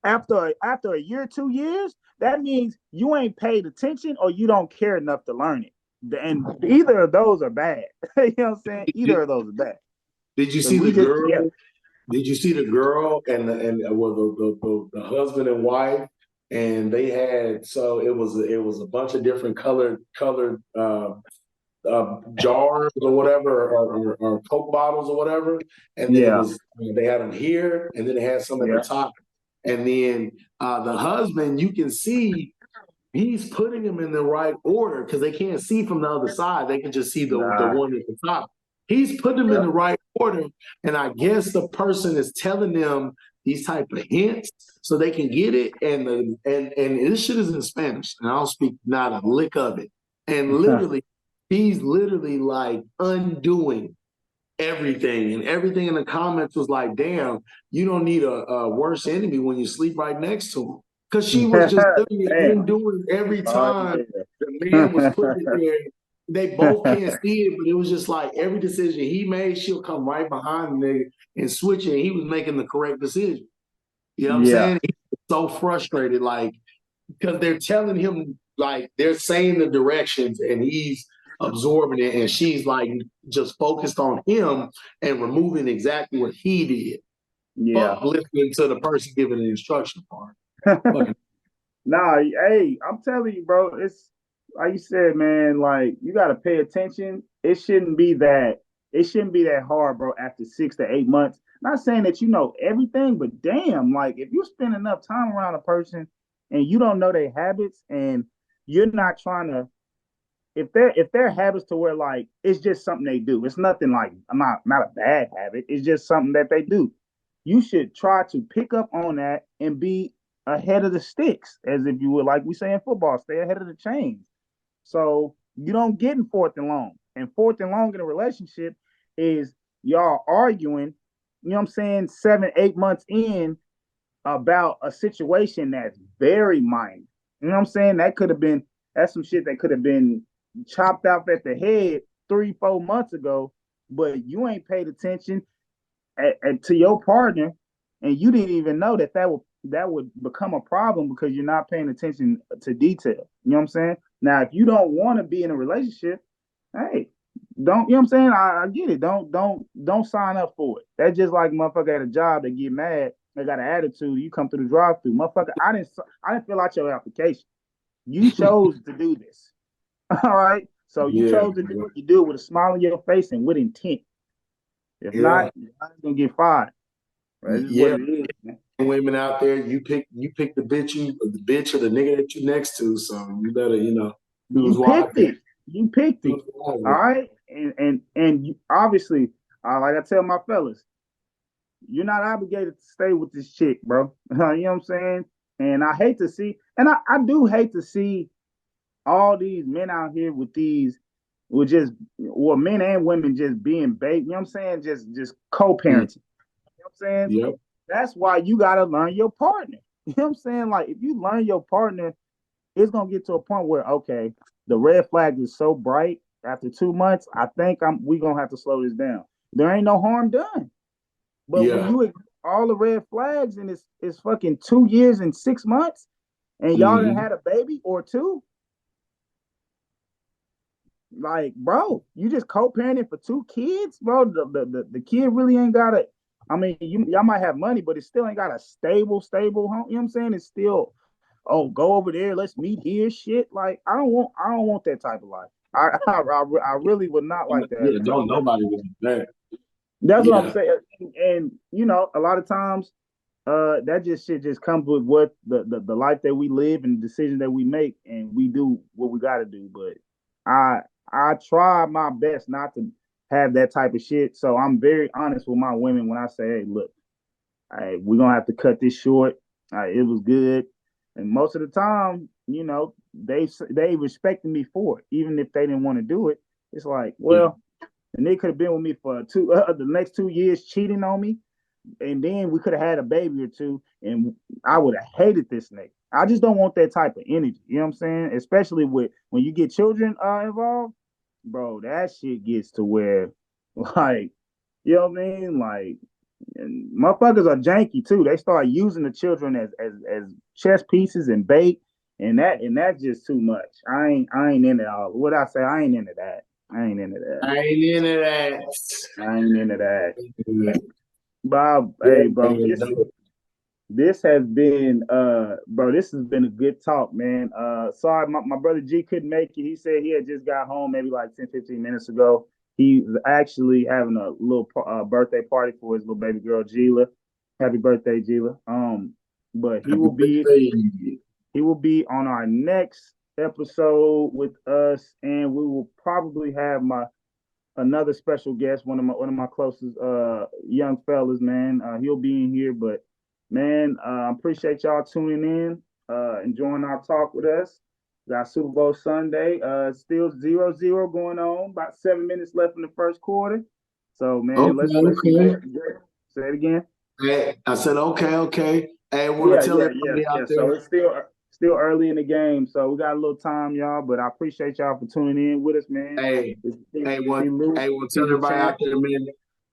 After a year, 2 years, that means you ain't paid attention or you don't care enough to learn it. And either of those are bad. You know what I'm saying? Either Did, of those are bad. did you Because see the we just girl? together. Did you see the girl and well, the husband and wife, and they had so it was a bunch of different colored jars or whatever or Coke bottles or whatever, and then it Yeah, was they had them here, and then they had some at the yeah. top, and then the husband you can see he's putting them in the right order because they can't see from the other side. They can just see the Nah, one at the top. He's putting them in yeah. the right order, and I guess the person is telling them these type of hints so they can get it. And this shit is in Spanish, and I don't speak not a lick of it. And literally, he's literally like undoing everything, and everything in the comments was like, "Damn, you don't need a worse enemy when you sleep right next to him." Because she was just literally Damn. undoing every Oh time the yeah. man was putting it there. They both can't see it, but it was just like every decision he made, she'll come right behind the nigga and switch it. And he was making the correct decision. You know what I'm Yeah. saying? He was so frustrated, like because they're telling him like they're saying the directions and he's absorbing it, and she's like just focused on him and removing exactly what he did. Yeah. Fuck listening to the person giving the instruction part. Fucking Nah, hey, I'm telling you, bro, it's like you said, man, like you gotta pay attention. It shouldn't be that hard, bro, after 6 to 8 months. Not saying that you know everything, but damn, like if you spend enough time around a person and you don't know their habits and you're not trying to if their habits to where like it's just something they do. It's nothing like not a bad habit. It's just something that they do. You should try to pick up on that and be ahead of the sticks, as if you would like we say in football, stay ahead of the chains. So you don't get in fourth and long. And fourth and long in a relationship is y'all arguing, you know what I'm saying, 7, 8 months in about a situation that's very minor. You know what I'm saying? That's some shit that could have been chopped off at the head 3, 4 months ago, but you ain't paid attention to your partner, and you didn't even know that would become a problem because you're not paying attention to detail. You know what I'm saying? Now, if you don't want to be in a relationship, hey, don't you know what I'm saying? I get it. Don't sign up for it. That's just like motherfucker at a job that get mad. They got an attitude. You come through the drive through, motherfucker. I didn't fill out your application. You chose to do this. All right. So you Yeah, chose to do it. You do it with a smile on your face and with intent. If yeah, not, you're gonna get fired. Right? This is what yeah. it is, man. Women out there, you pick the bitch or the nigga that you next to. So you better, choose You picked wisely. it. You picked it. Choose All wisely. right. And you, obviously, like I tell my fellas, you're not obligated to stay with this chick, bro. You know what I'm saying? And I hate to see, and I do hate to see all these men out here with these, with just, well, men and women just being bait. You know what I'm saying? Just Mm, co-parenting. You know what I'm saying? yep. That's why you gotta learn your partner. You know what I'm saying? Like if you learn your partner, it's gonna get to a point where okay, the red flag is so bright after 2 months. I think we gonna have to slow this down. There ain't no harm done. But when Yeah. you ignore all the red flags and it's fucking 2 years and 6 months, and y'all done Hmm. had a baby or two, like bro, you just co-parenting for 2 kids, bro. The kid really ain't got a. I mean, y'all might have money, but it still ain't got a stable home. You know what I'm saying? It's still, oh, go over there, let's meet here, shit. Like I don't want that type of life. I really would not like that. Yeah, don't nobody want that. That's what I'm Yeah. saying. And a lot of times, that just shit just comes with what the life that we live and the decisions that we make, and we do what we got to do. But I I try my best not to have that type of shit. So I'm very honest with my women when I say, hey, look, hey, we're gonna have to cut this short. It was good, and most of the time, they respected me for it, even if they didn't want to do it. It's like, Yeah. well, and they could have been with me for the next 2 years, cheating on me, and then we could have had a baby or two, and I would have hated this nigga. I just don't want that type of energy. You know what I'm saying? Especially with when you get children involved, bro. That shit gets to where, like, you know what I mean? Like, and motherfuckers are janky too. They start using the children as chess pieces and bait, and that's just too much. I ain't into all. What I say, I ain't into that. I ain't into that. I ain't into that. I ain't into that. Yeah, Bob, hey, bro, man, no. this has been bro, this has been a good talk, man. Sorry, my brother G couldn't make it. He said he had just got home maybe like 10, 15 minutes ago. He was actually having a little birthday party for his little baby girl Gila. Happy birthday, Gila. But he Happy will be birthday. he will be on our next episode with us, and we will probably have my another special guest, one of my closest young fellas, man. He'll be in here, but man, I appreciate y'all tuning in, enjoying our talk with us. Got Super Bowl Sunday, still 0-0 going on. About 7 minutes left in the first quarter. So man, Okay, let's enjoy okay. it. Say it again. Hey, I said, okay, okay. Hey, I want Yeah, to tell yeah, yeah, everybody out yeah. there, So it's still early in the game, so we got a little time, y'all. But I appreciate y'all for tuning in with us, man. hey, It's hey, want to tell T. Lou everybody out Champ. there,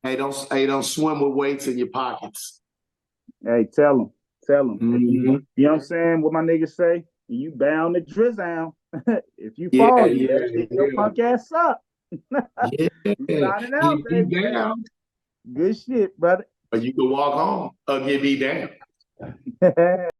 man, don't swim with weights in your pockets. Hey, tell them, tell them. If Hmm. you know what I'm saying, what my niggas say, you bound to drizzle. If you Yeah, fall, you better yeah, pick your yeah. punk ass up. Yeah, You signing out, get beat baby. Hey, down, good shit, brother. or you can walk home or get beat down.